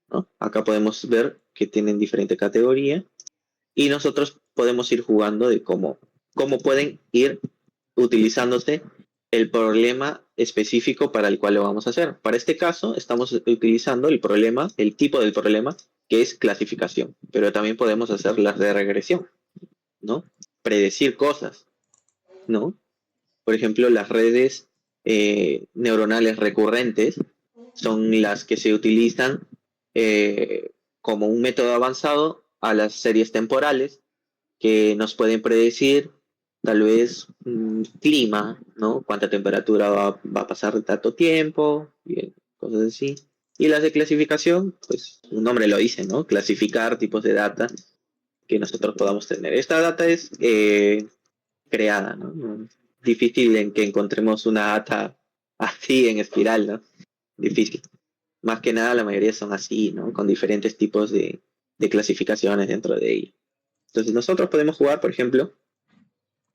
¿no? Acá podemos ver que tienen diferente categoría y nosotros podemos ir jugando de cómo pueden ir utilizándose el problema específico para el cual lo vamos a hacer. Para este caso, estamos utilizando el problema, el tipo del problema, que es clasificación, pero también podemos hacer las de regresión, ¿no? Predecir cosas, ¿no? Por ejemplo, las redes neuronales recurrentes son las que se utilizan como un método avanzado a las series temporales que nos pueden predecir tal vez clima, ¿no? Cuánta temperatura va a pasar tanto tiempo, bien, cosas así. Y las de clasificación, pues un nombre lo dice, ¿no? Clasificar tipos de data que nosotros podamos tener. Esta data es creada, ¿no? Difícil en que encontremos una data así en espiral, ¿no? Difícil. Más que nada la mayoría son así, ¿no? Con diferentes tipos de clasificaciones dentro de ella. Entonces nosotros podemos jugar, por ejemplo,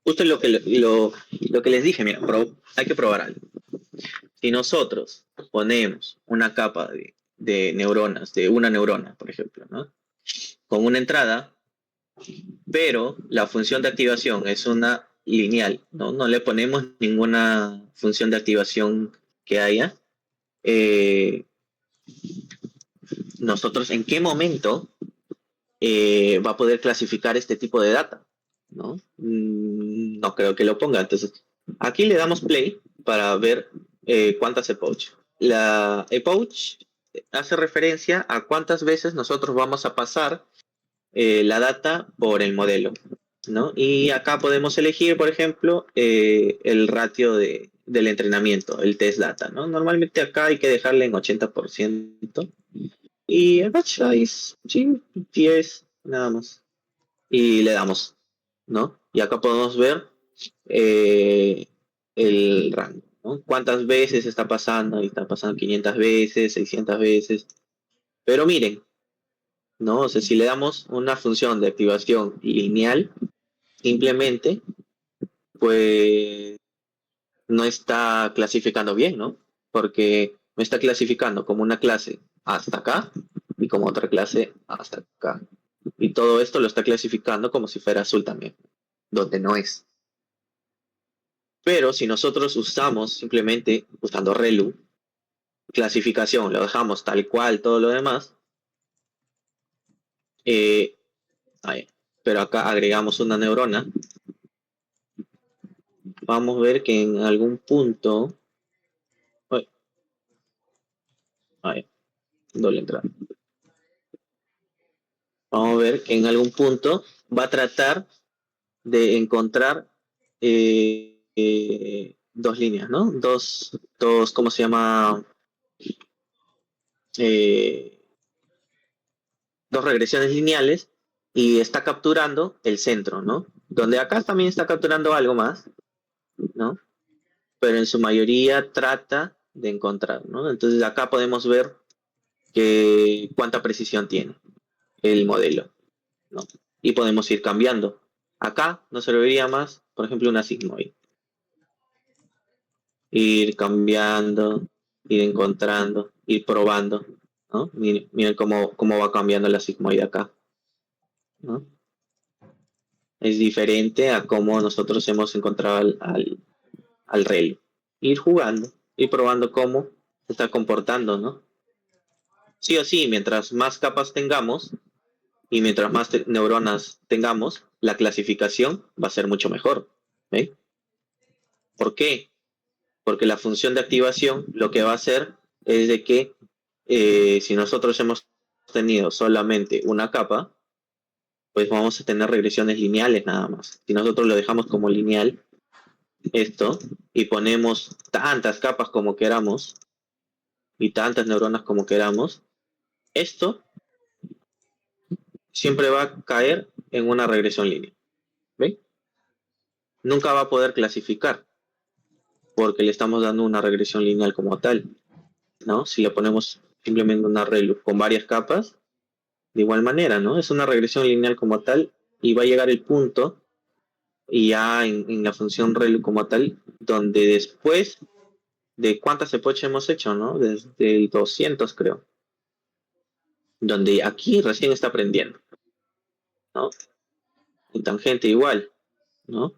justo lo que les dije, mira, hay que probar algo. Si nosotros ponemos una capa de neuronas, de una neurona, por ejemplo, ¿no? Con una entrada, pero la función de activación es una lineal, ¿no? No le ponemos ninguna función de activación que haya. Nosotros, ¿en qué momento va a poder clasificar este tipo de data? ¿No? No creo que lo ponga. Entonces, aquí le damos play para ver cuántas epoch. La epoch hace referencia a cuántas veces nosotros vamos a pasar la data por el modelo, ¿no? Y acá podemos elegir, por ejemplo, el ratio del entrenamiento, el test data, ¿no? Normalmente acá hay que dejarle en 80% y el batch size, sí, 10, nada más. Y le damos, ¿no? Y acá podemos ver eh, el rango, ¿no? Cuántas veces está pasando, y está pasando 500 veces, 600 veces. Pero miren, ¿no? O sea, si le damos una función de activación lineal, simplemente, pues no está clasificando bien, ¿no? Porque me está clasificando como una clase hasta acá y como otra clase hasta acá. Y todo esto lo está clasificando como si fuera azul también, donde no es. Pero si nosotros usamos simplemente, usando ReLU, clasificación, lo dejamos tal cual, todo lo demás, ahí. Pero acá agregamos una neurona, vamos a ver que en algún punto, ahí, doble entrada. Vamos a ver que en algún punto va a tratar de encontrar dos líneas, ¿no? ¿Cómo se llama? Eh, dos regresiones lineales y está capturando el centro, ¿no? Donde acá también está capturando algo más, ¿no? Pero en su mayoría trata de encontrar, ¿no? Entonces acá podemos ver cuánta precisión tiene el modelo, ¿no? Y podemos ir cambiando. Acá nos serviría más, por ejemplo, una sigmoid. Ir cambiando, ir encontrando, ir probando, ¿no? Miren cómo va cambiando la sigmoid acá, ¿no? Es diferente a cómo nosotros hemos encontrado al reloj. Ir jugando, ir probando cómo se está comportando, ¿no? Sí o sí, mientras más capas tengamos y mientras más neuronas tengamos, la clasificación va a ser mucho mejor. ¿Ve? ¿Por qué? Porque la función de activación lo que va a hacer es de que si nosotros hemos tenido solamente una capa, pues vamos a tener regresiones lineales nada más. Si nosotros lo dejamos como lineal, esto, y ponemos tantas capas como queramos, y tantas neuronas como queramos, esto siempre va a caer en una regresión lineal. ¿Ve? Nunca va a poder clasificar, porque le estamos dando una regresión lineal como tal, ¿no? Si le ponemos simplemente una ReLU con varias capas, de igual manera, ¿no? Es una regresión lineal como tal y va a llegar el punto y ya en la función rel como tal, donde después de cuántas epochas hemos hecho, ¿no? Desde el 200 creo, donde aquí recién está aprendiendo, ¿no? En tangente igual, ¿no?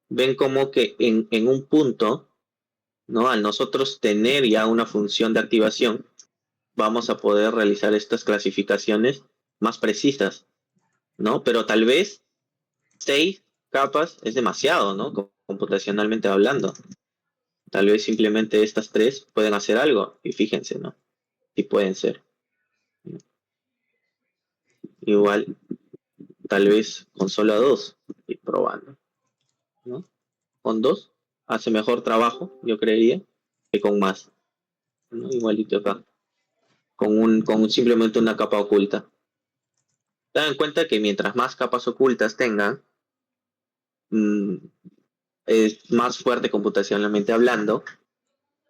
Ven como que en un punto, ¿no? Al nosotros tener ya una función de activación, vamos a poder realizar estas clasificaciones más precisas, ¿no? Pero tal vez 6 capas es demasiado, ¿no? Computacionalmente hablando. Tal vez simplemente estas 3 pueden hacer algo, y fíjense, ¿no? Sí pueden ser. Igual, tal vez con solo 2, y probando, ¿no? Con 2 hace mejor trabajo, yo creería, que con más, ¿no? Igualito acá, con simplemente una capa oculta. Ten en cuenta que mientras más capas ocultas tengan, mmm, es más fuerte computacionalmente hablando,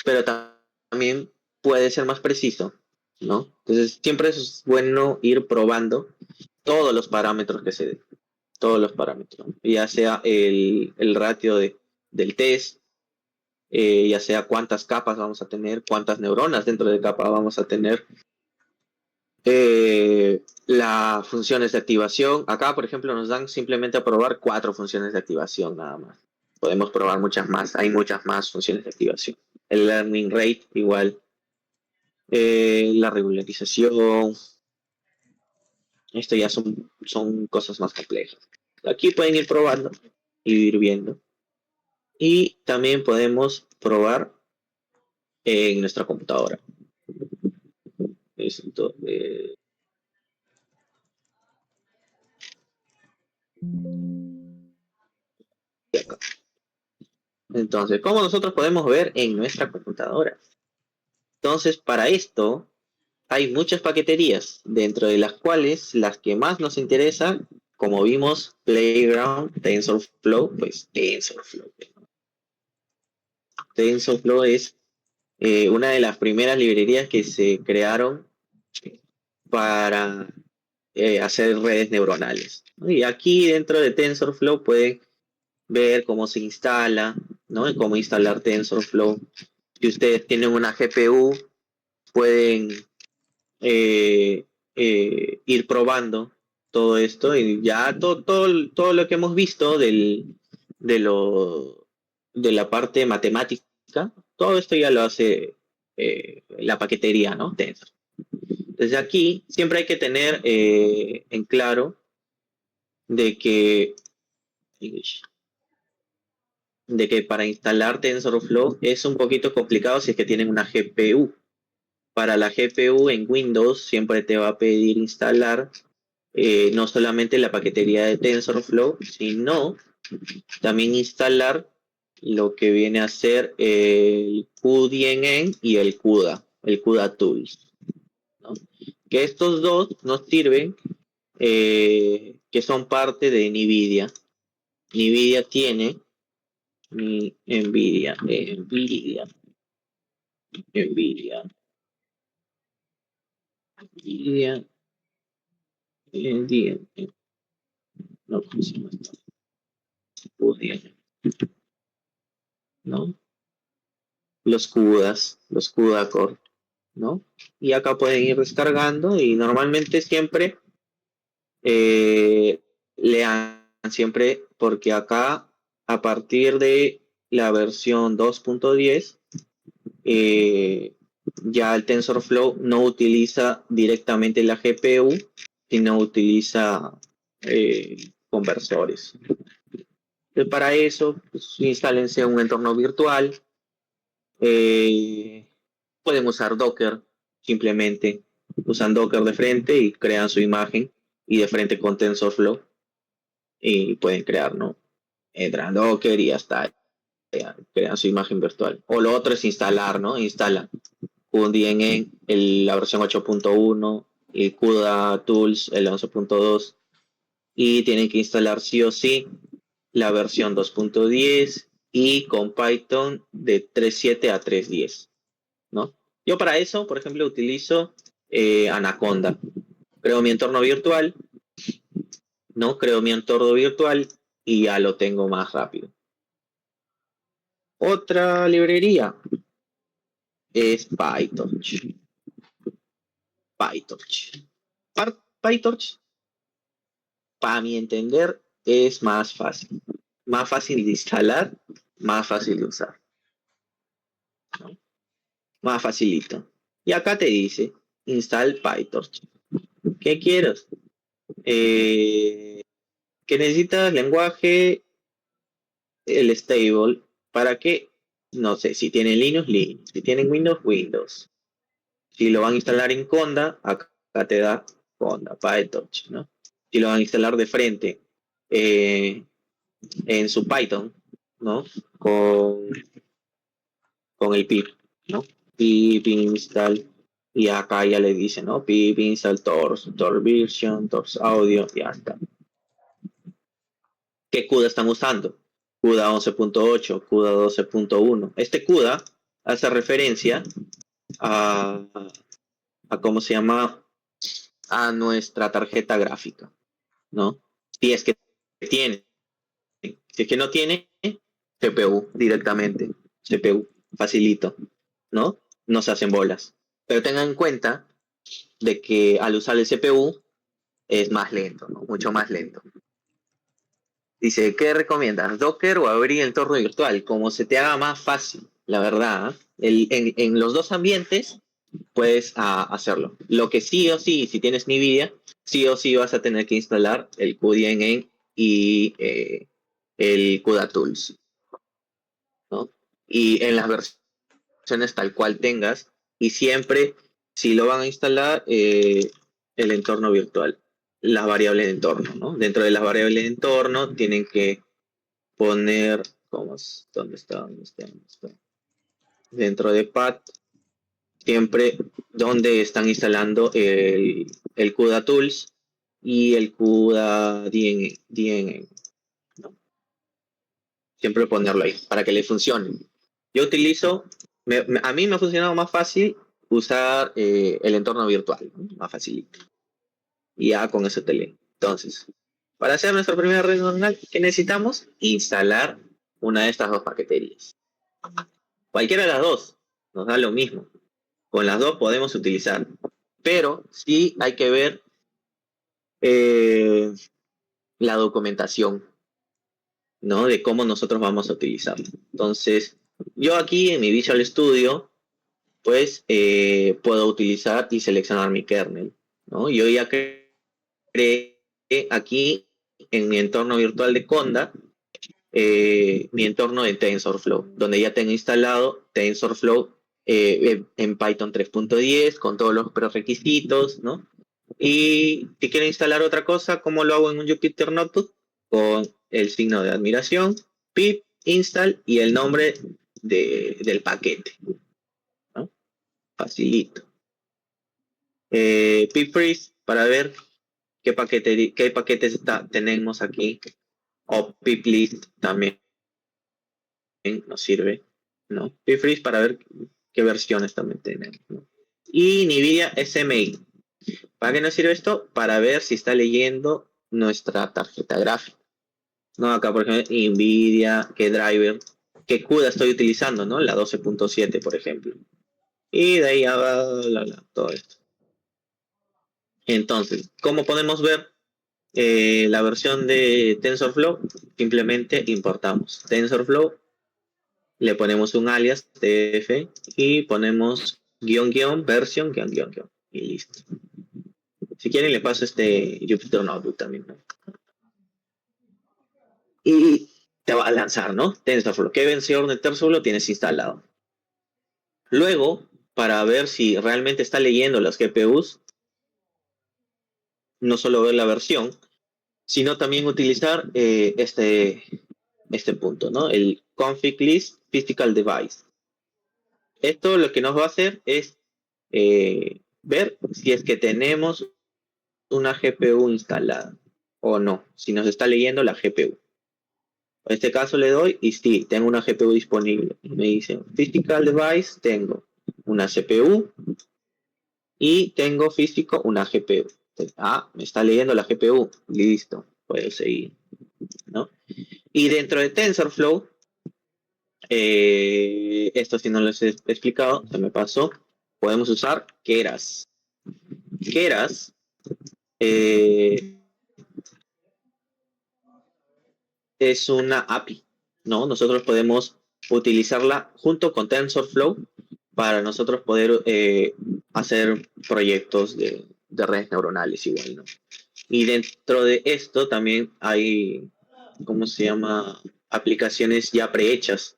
pero también puede ser más preciso, ¿no? Entonces siempre es bueno ir probando todos los parámetros que se den, todos los parámetros, ya sea el ratio del test, ya sea cuántas capas vamos a tener, cuántas neuronas dentro de capa vamos a tener, las funciones de activación. Acá, por ejemplo, nos dan simplemente a probar 4 funciones de activación nada más. Podemos probar muchas más, hay muchas más funciones de activación. El learning rate igual, la regularización, esto ya son cosas más complejas. Aquí pueden ir probando y ir viendo. Y también podemos probar en nuestra computadora. Esto, entonces, ¿cómo nosotros podemos ver en nuestra computadora? Entonces, para esto hay muchas paqueterías, dentro de las cuales las que más nos interesan, como vimos, Playground, TensorFlow, pues TensorFlow. TensorFlow es una de las primeras librerías que se crearon para hacer redes neuronales, ¿no? Y aquí dentro de TensorFlow pueden ver cómo se instala, ¿no? Y cómo instalar TensorFlow. Si ustedes tienen una GPU, pueden ir probando todo esto y ya todo lo que hemos visto de, lo, de la parte matemática, todo esto ya lo hace la paquetería, ¿no? Tensor. Desde aquí siempre hay que tener en claro de que, para instalar TensorFlow es un poquito complicado si es que tienen una GPU. Para la GPU en Windows siempre te va a pedir instalar no solamente la paquetería de TensorFlow, sino también instalar lo que viene a ser el QDNN y el CUDA Tools, ¿no? Que estos dos nos sirven, que son parte de NVIDIA. NVIDIA tiene NVIDIA, no, ¿cómo se llama esto? ¿No? Los CUDA Core, ¿no? Y acá pueden ir descargando y normalmente siempre lean siempre porque acá a partir de la versión 2.10 ya el TensorFlow no utiliza directamente la GPU, sino utiliza conversores. Entonces, para eso, pues, instálense un entorno virtual. Pueden usar Docker, simplemente usan Docker de frente y crean su imagen y de frente con TensorFlow y pueden crear, ¿no? Entran Docker y hasta crean su imagen virtual. O lo otro es instalar, ¿no? Instalan QDNN, la versión 8.1, y CUDA Tools, el 11.2, y tienen que instalar sí o sí la versión 2.10 y con Python de 3.7 a 3.10, ¿no? Yo para eso, por ejemplo, utilizo Anaconda. Creo mi entorno virtual, ¿no? Creo mi entorno virtual y ya lo tengo más rápido. Otra librería es PyTorch. PyTorch, para mi entender, es más fácil. Más fácil de instalar, más fácil de usar, ¿no? Más facilito. Y acá te dice, install PyTorch. ¿Qué quieres? Que necesitas lenguaje, el stable, ¿para qué? No sé, si tienen Linux, Linux, si tienen Windows, Windows. Si lo van a instalar en Conda, acá te da Conda, PyTorch, ¿no? Si lo van a instalar de frente en su Python, ¿no? Con el pip, ¿no? Pip install, y acá ya le dice, ¿no? Pip install Tors, Tor version, Tors audio, y ya está. ¿Qué CUDA están usando? CUDA 11.8, CUDA 12.1. Este CUDA hace referencia a ¿cómo se llama? A nuestra tarjeta gráfica, ¿no? Si es que tiene. Si es que no tiene, CPU directamente. CPU, facilito, ¿no? No se hacen bolas. Pero tengan en cuenta de que al usar el CPU es más lento, ¿no? Mucho más lento. Dice, ¿qué recomiendas? ¿Docker o abrir el entorno virtual? Como se te haga más fácil, la verdad. En los dos ambientes puedes hacerlo. Lo que sí o sí, si tienes NVIDIA, sí o sí vas a tener que instalar el QDNN y el CUDA Tools, ¿no? Y en las versiones tal cual tengas, y siempre, si lo van a instalar, el entorno virtual, las variables de entorno, ¿no? Dentro de las variables de entorno tienen que poner, ¿dónde está? Dentro de path, siempre donde están instalando el CUDA Tools y el CUDA DNN, ¿no? Siempre ponerlo ahí para que le funcione. Yo utilizo, a mí me ha funcionado más fácil usar el entorno virtual, ¿no? Más facilito. Y ya con eso te lee. Entonces, para hacer nuestra primera red neuronal, ¿qué necesitamos? Instalar una de estas dos paqueterías. Cualquiera de las dos, nos da lo mismo. Con las dos podemos utilizar. Pero sí hay que ver la documentación, ¿no? De cómo nosotros vamos a utilizarlo. Entonces, yo aquí en mi Visual Studio, pues puedo utilizar y seleccionar mi kernel, ¿no? Yo ya creé aquí en mi entorno virtual de Conda mi entorno de TensorFlow, donde ya tengo instalado TensorFlow en Python 3.10 con todos los prerequisitos, ¿no? Y si quiero instalar otra cosa, ¿cómo lo hago en un Jupyter Notebook? Con el signo de admiración, pip install y el nombre del paquete, ¿no? Facilito. Pip freeze para ver qué paquetes tenemos aquí. O pip list también nos sirve, ¿no? Pip freeze para ver qué versiones también tenemos, ¿no? Y NVIDIA SMI. ¿Para qué nos sirve esto? Para ver si está leyendo nuestra tarjeta gráfica, ¿no? Acá, por ejemplo, NVIDIA, qué driver, qué CUDA estoy utilizando, ¿no? La 12.7, por ejemplo. Y de ahí a todo esto. Entonces, ¿cómo podemos ver la versión de TensorFlow? Simplemente importamos TensorFlow, le ponemos un alias tf y ponemos version y listo. Si quieren le paso este Jupyter Notebook también, ¿no? Y te va a lanzar, ¿no? TensorFlow. ¿Qué versión de TensorFlow tienes instalado? Luego, para ver si realmente está leyendo las GPUs, no solo ver la versión, sino también utilizar este punto, ¿no? El config list physical device. Esto lo que nos va a hacer es ver si es que tenemos una GPU instalada o no, si nos está leyendo la GPU. En este caso le doy y sí, tengo una GPU disponible. Me dice physical device, tengo una CPU y tengo físico una GPU. Me está leyendo la GPU, listo, puedo seguir, ¿no? Y dentro de TensorFlow, esto si no les he explicado, se me pasó, podemos usar Keras. Keras es una API, ¿no? Nosotros podemos utilizarla junto con TensorFlow para nosotros poder hacer proyectos de redes neuronales igual, ¿no? Y dentro de esto también hay, ¿cómo se llama? Aplicaciones ya prehechas,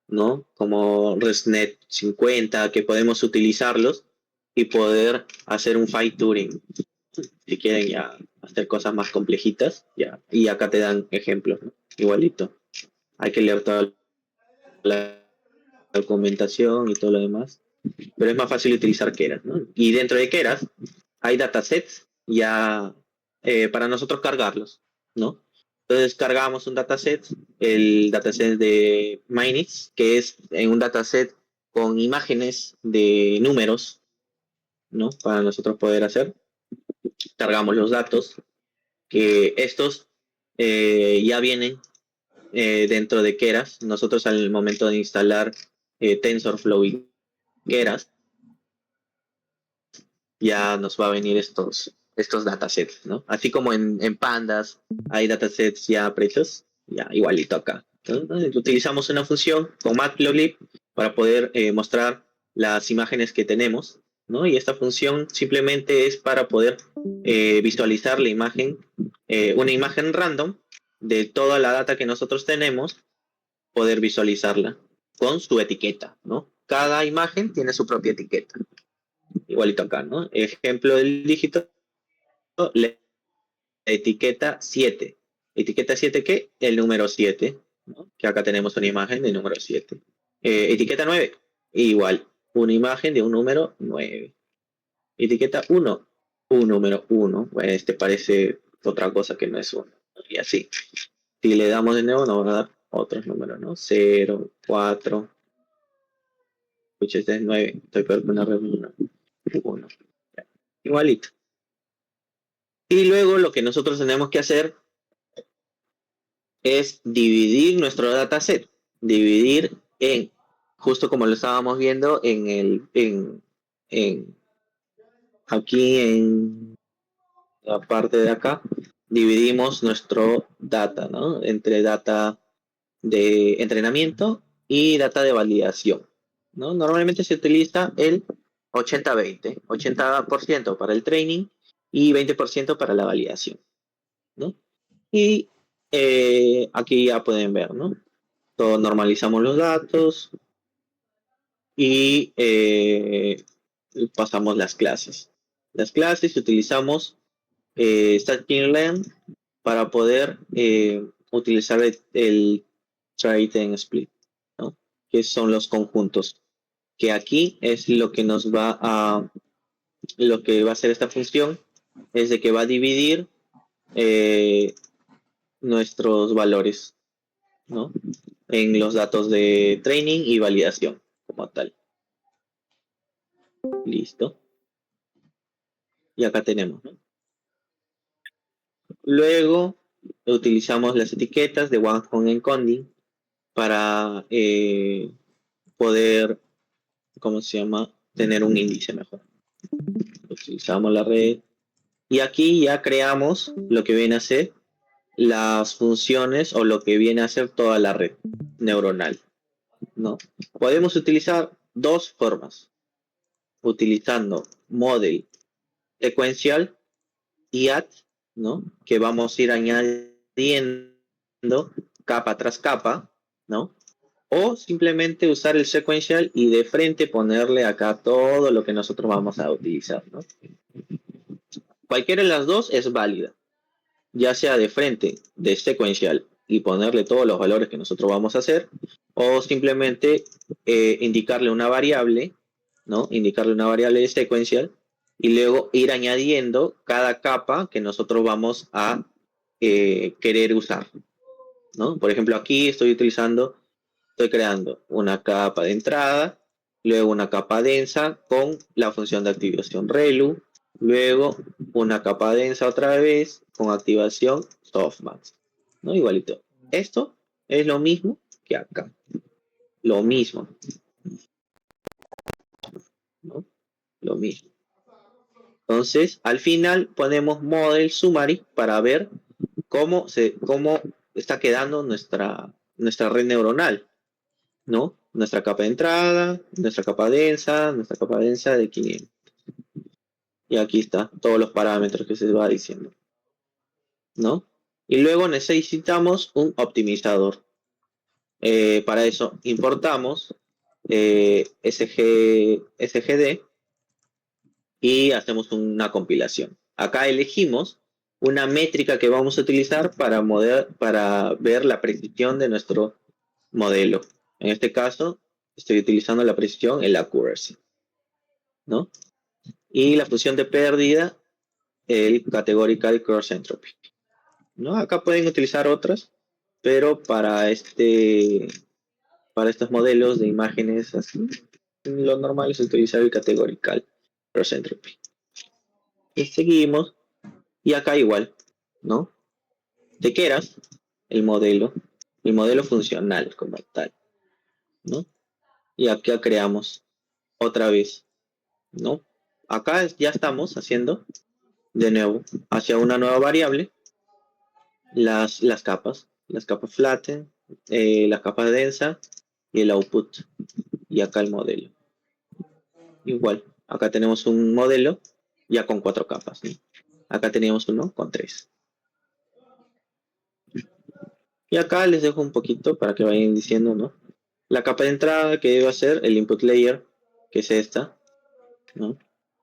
¿no? Como ResNet 50, que podemos utilizarlos y poder hacer un fine Turing. Si quieren ya hacer cosas más complejitas, ya. Y acá te dan ejemplos, ¿no? Igualito. Hay que leer toda la documentación y todo lo demás. Pero es más fácil utilizar Keras, ¿no? Y dentro de Keras hay datasets ya para nosotros cargarlos, ¿no? Entonces cargamos un dataset, el dataset de Minix, que es un dataset con imágenes de números, ¿no? Para nosotros poder hacer. Cargamos los datos, que estos ya vienen dentro de Keras. Nosotros al momento de instalar TensorFlow y Keras, ya nos va a venir estos datasets, ¿no? Así como en Pandas hay datasets ya prehechos, ya igualito acá. Entonces, utilizamos una función con Matplotlib para poder mostrar las imágenes que tenemos, ¿no? Y esta función simplemente es para poder visualizar la imagen, una imagen random de toda la data que nosotros tenemos, poder visualizarla con su etiqueta, ¿no? Cada imagen tiene su propia etiqueta. Igualito acá, ¿no? Ejemplo del dígito, la etiqueta 7. ¿Etiqueta 7 qué? El número 7, ¿no? Que acá tenemos una imagen del número 7. Etiqueta 9, igual, una imagen de un número 9. Etiqueta 1, un número 1. Bueno, este parece otra cosa que no es 1. Y así. Si le damos de nuevo, nos va a dar otros números, ¿no? 0, 4. Escucha, este es 9. Estoy peor que una red 1. Igualito. Y luego lo que nosotros tenemos que hacer es dividir nuestro dataset, dividir en, justo como lo estábamos viendo en aquí en la parte de acá, dividimos nuestro data, ¿no? Entre data de entrenamiento y data de validación, ¿no? Normalmente se utiliza el 80-20, 80% para el training y 20% para la validación, ¿no? Y aquí ya pueden ver, ¿no? Todo normalizamos los datos y pasamos las clases. Las clases utilizamos scikit-learn para poder utilizar el trait and split, ¿no? Que son los conjuntos. Que aquí es lo que nos va a, lo que va a hacer esta función es de que va a dividir nuestros valores, ¿no? En los datos de training y validación como tal. Listo. Y acá tenemos, ¿no? Luego utilizamos las etiquetas de one-hot encoding para poder, ¿cómo se llama? Tener un índice mejor. Utilizamos la red y aquí ya creamos lo que viene a ser las funciones o lo que viene a ser toda la red neuronal, ¿no? Podemos utilizar dos formas, utilizando model secuencial y add, ¿no? Que vamos a ir añadiendo capa tras capa, ¿no? O simplemente usar el sequential y de frente ponerle acá todo lo que nosotros vamos a utilizar, ¿no? Cualquiera de las dos es válida, ya sea de frente de sequential y ponerle todos los valores que nosotros vamos a hacer, o simplemente indicarle una variable, ¿no? Indicarle una variable de sequential y luego ir añadiendo cada capa que nosotros vamos a querer usar, ¿no? Por ejemplo, aquí estoy creando una capa de entrada, luego una capa densa con la función de activación ReLU, Luego una capa densa otra vez con activación softmax, ¿no? Igualito. Esto es lo mismo que acá. Lo mismo, ¿no? Lo mismo. Entonces, al final ponemos model summary para ver cómo está quedando nuestra red neuronal, ¿no? Nuestra capa de entrada, nuestra capa densa de 500. Y aquí está todos los parámetros que se va diciendo, ¿no? Y luego necesitamos un optimizador. Para eso importamos SGD y hacemos una compilación. Acá elegimos una métrica que vamos a utilizar para ver la precisión de nuestro modelo. En este caso, estoy utilizando la precisión, el accuracy, ¿no? Y la función de pérdida, el categorical cross entropy, ¿no? Acá pueden utilizar otras, pero para estos modelos de imágenes así, lo normal es utilizar el categorical cross entropy. Y seguimos, y acá igual, ¿no? De Keras, el modelo funcional como tal, ¿no? Y acá creamos otra vez, ¿no? Acá ya estamos haciendo de nuevo hacia una nueva variable las capas flatten, las capas densa y el output, y acá el modelo. Igual, acá tenemos un modelo ya con 4 capas, ¿no? Acá teníamos uno con 3. Y acá les dejo un poquito para que vayan diciendo, ¿no? La capa de entrada que debe ser el input layer, que es esta, ¿no?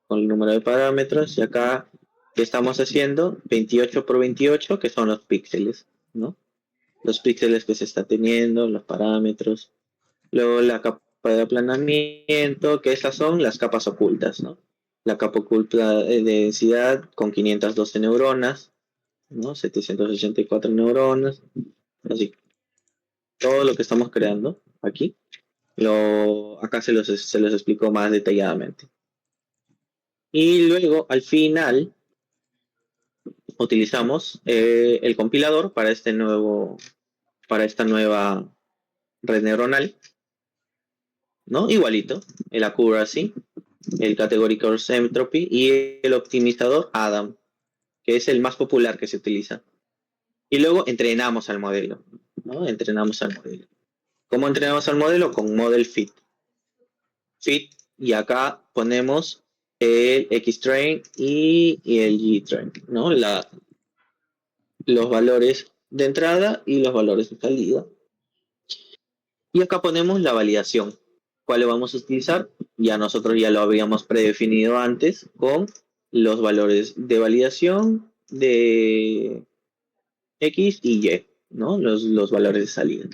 Con el número de parámetros. Y acá, ¿qué estamos haciendo? 28 por 28, que son los píxeles, ¿no? Los píxeles que se está teniendo, los parámetros. Luego la capa de aplanamiento, que estas son las capas ocultas, ¿no? La capa oculta de densidad con 512 neuronas, ¿no? 784 neuronas, así. Todo lo que estamos creando aquí, acá se los explico más detalladamente. Y luego, al final, utilizamos el compilador para esta nueva red neuronal, ¿no? Igualito, el accuracy, el categorical entropy y el optimizador Adam, que es el más popular que se utiliza. Y luego entrenamos al modelo, ¿no? Entrenamos al modelo. ¿Cómo entrenamos al modelo? Con model fit. Y acá ponemos el X-train y el Y-train, ¿no? Los valores de entrada y los valores de salida. Y acá ponemos la validación. ¿Cuál le vamos a utilizar? Ya nosotros ya lo habíamos predefinido antes con los valores de validación de X y Y, ¿no? Los valores de salida.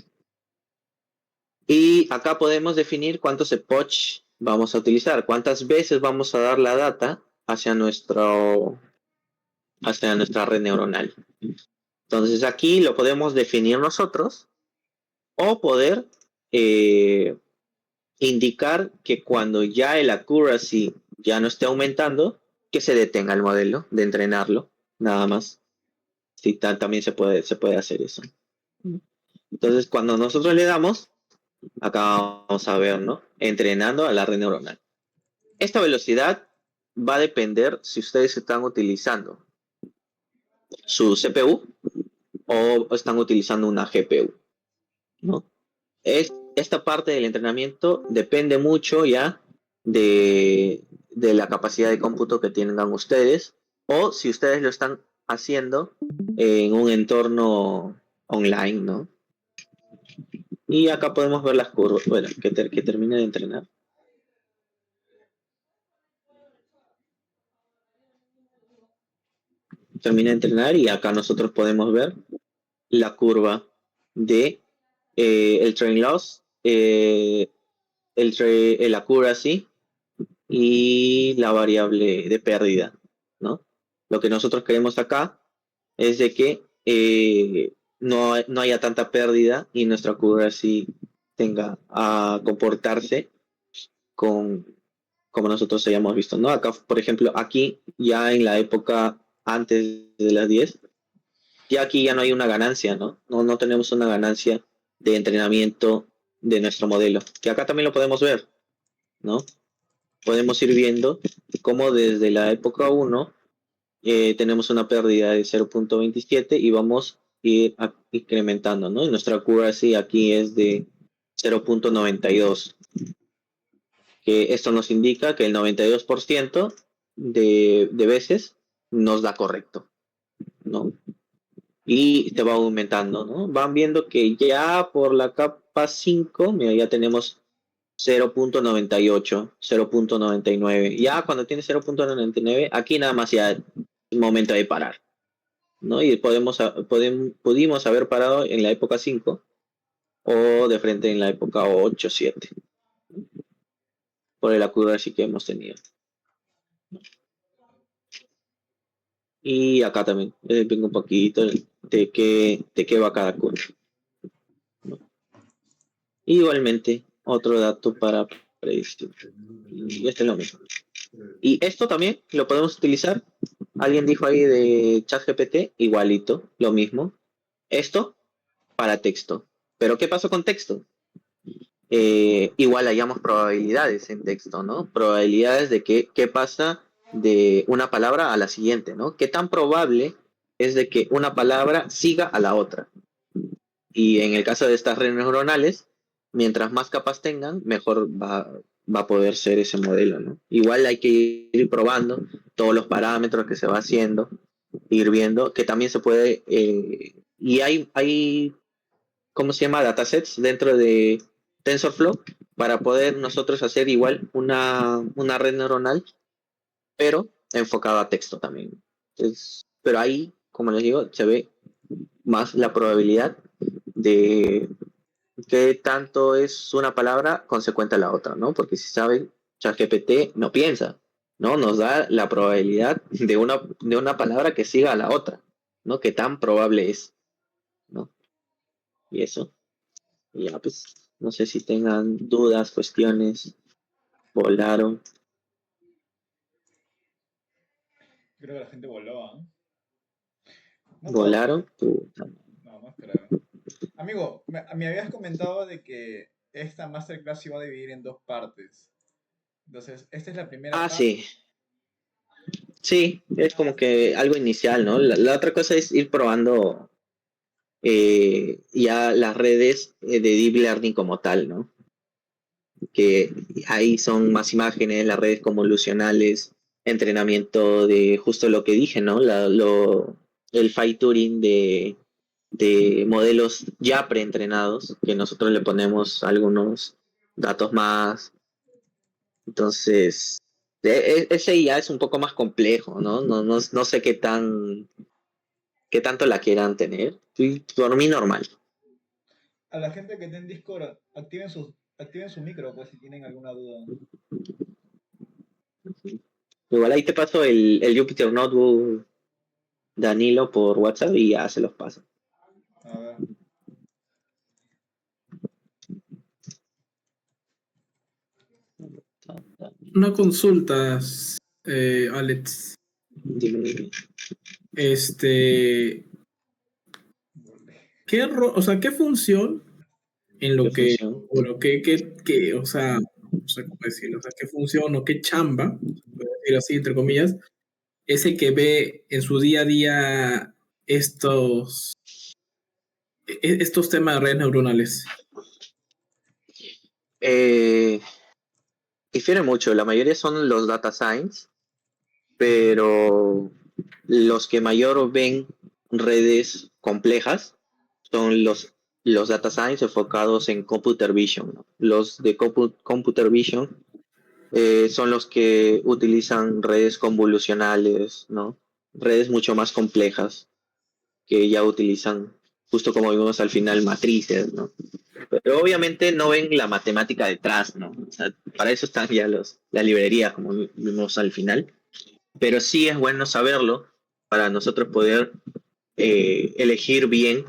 Y acá podemos definir cuántos epoch vamos a utilizar, cuántas veces vamos a dar la data hacia nuestra red neuronal. Entonces aquí lo podemos definir nosotros o poder indicar que cuando ya el accuracy ya no esté aumentando, que se detenga el modelo de entrenarlo, nada más. Sí, también se puede hacer eso. Entonces cuando nosotros le damos, acá vamos a ver, ¿no? Entrenando a la red neuronal. Esta velocidad va a depender si ustedes están utilizando su CPU o están utilizando una GPU, ¿no? Esta parte del entrenamiento depende mucho ya de la capacidad de cómputo que tengan ustedes, o si ustedes lo están haciendo en un entorno online, ¿no? Y acá podemos ver las curvas, bueno, que termine de entrenar. Termina de entrenar y acá nosotros podemos ver la curva de el train loss, el accuracy y la variable de pérdida, ¿no? Lo que nosotros queremos acá es de que no haya tanta pérdida y nuestra accuracy tenga a comportarse con como nosotros hayamos visto, ¿no? Acá, por ejemplo, aquí ya en la época antes de las 10, ya aquí ya no hay una ganancia, ¿no? No tenemos una ganancia de entrenamiento de nuestro modelo, que acá también lo podemos ver, ¿no? Podemos ir viendo cómo desde la época 1 tenemos una pérdida de 0.27 y vamos a ir incrementando, ¿no? Y nuestra accuracy aquí es de 0.92, que esto nos indica que el 92% de veces nos da correcto, ¿no? Y te va aumentando, ¿no? Van viendo que ya por la capa 5, mira, ya tenemos 0.98, 0.99. Ya cuando tiene 0.99, aquí nada más ya es momento de parar, ¿no? Y pudimos haber parado en la época 5 o de frente en la época 8, 7, por el accuracy que hemos tenido. Y acá también, vengo un poquito de qué va cada curva, ¿no? Igualmente, otro dato para predicción. Y este es lo mismo. Y esto también lo podemos utilizar. Alguien dijo ahí de ChatGPT, igualito, lo mismo. Esto para texto. Pero ¿qué pasó con texto? Igual hallamos probabilidades en texto, ¿no? Probabilidades de qué pasa de una palabra a la siguiente, ¿no? ¿Qué tan probable es de que una palabra siga a la otra? Y en el caso de estas redes neuronales, mientras más capas tengan, mejor va a poder ser ese modelo, ¿no? Igual hay que ir probando todos los parámetros que se va haciendo, ir viendo que también se puede, y hay, ¿cómo se llama? Datasets dentro de TensorFlow para poder nosotros hacer igual una red neuronal, pero enfocada a texto también. Entonces, pero ahí, como les digo, se ve más la probabilidad de qué tanto es una palabra consecuente a la otra, ¿no? Porque si saben, ChatGPT no piensa, ¿no? Nos da la probabilidad de una palabra que siga a la otra, ¿no? Qué tan probable es, ¿no? Y eso, y ya pues, no sé si tengan dudas, cuestiones, volaron, Creo que la gente voló, ¿ah? No todos, volaron, puta. no, no creo. Amigo, me habías comentado de que esta masterclass se iba a dividir en dos partes. Entonces, esta es la primera Ah, parte. sí, sí, es como que algo inicial, ¿no? La otra cosa es ir probando ya las redes de Deep Learning como tal, ¿no? Que ahí son más imágenes, las redes convolucionales, entrenamiento de justo lo que dije, ¿no? El fine tuning de modelos ya preentrenados, que nosotros le ponemos algunos datos más. Entonces, ese ya es un poco más complejo, ¿no? No sé qué tanto la quieran tener. Sí, por mí normal. A la gente que esté en Discord, activen su micro, pues si tienen alguna duda. Igual ahí te paso el Jupyter Notebook Danilo por WhatsApp y ya se los paso. A ver. Una consulta, Alex. Dime. Este, o sea, ¿qué función en ¿Qué lo que, función? bueno, o sea, no sé cómo decirlo, o sea, qué función o qué chamba, puedo decir así, entre comillas, es el que ve en su día a día estos, estos temas de redes neuronales? Eh, Difiere mucho. La mayoría son los data science, pero los que mayor ven redes complejas son los data science enfocados en computer vision, ¿no? Los de computer vision son los que utilizan redes convolucionales, ¿no? Redes mucho más complejas que ya utilizan, justo como vimos al final, matrices, ¿no? Pero obviamente no ven la matemática detrás, ¿no? O sea, para eso están ya las librerías, como vimos al final. Pero sí es bueno saberlo para nosotros poder elegir bien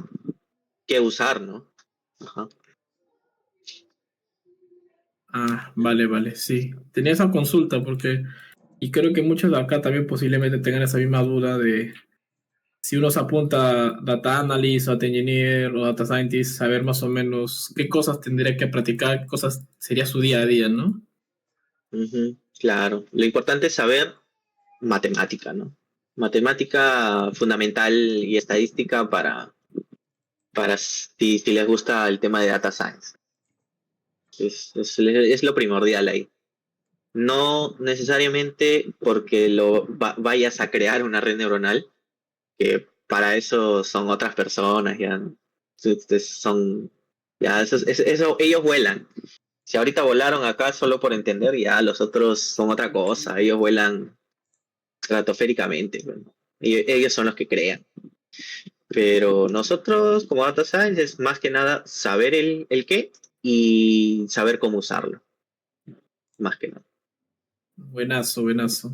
qué usar, ¿no? Ajá. Ah, vale, sí. Tenía esa consulta porque, y creo que muchos de acá también posiblemente tengan esa misma duda de si uno se apunta a Data Analyst o Data Engineer o Data Scientist, saber más o menos qué cosas tendría que practicar, qué cosas sería su día a día, ¿no? Ujú, claro, lo importante es saber matemática, ¿no? Matemática fundamental y estadística para si les gusta el tema de data science. Es lo primordial ahí. No necesariamente porque vayas a crear una red neuronal, que para eso son otras personas, ya son, ya eso, ellos vuelan. Si ahorita volaron acá solo por entender, ya los otros son otra cosa, ellos vuelan estratosféricamente, bueno. Ellos son los que crean. Pero nosotros, como data science, es más que nada saber el qué y saber cómo usarlo, más que nada. Buenazo, buenazo.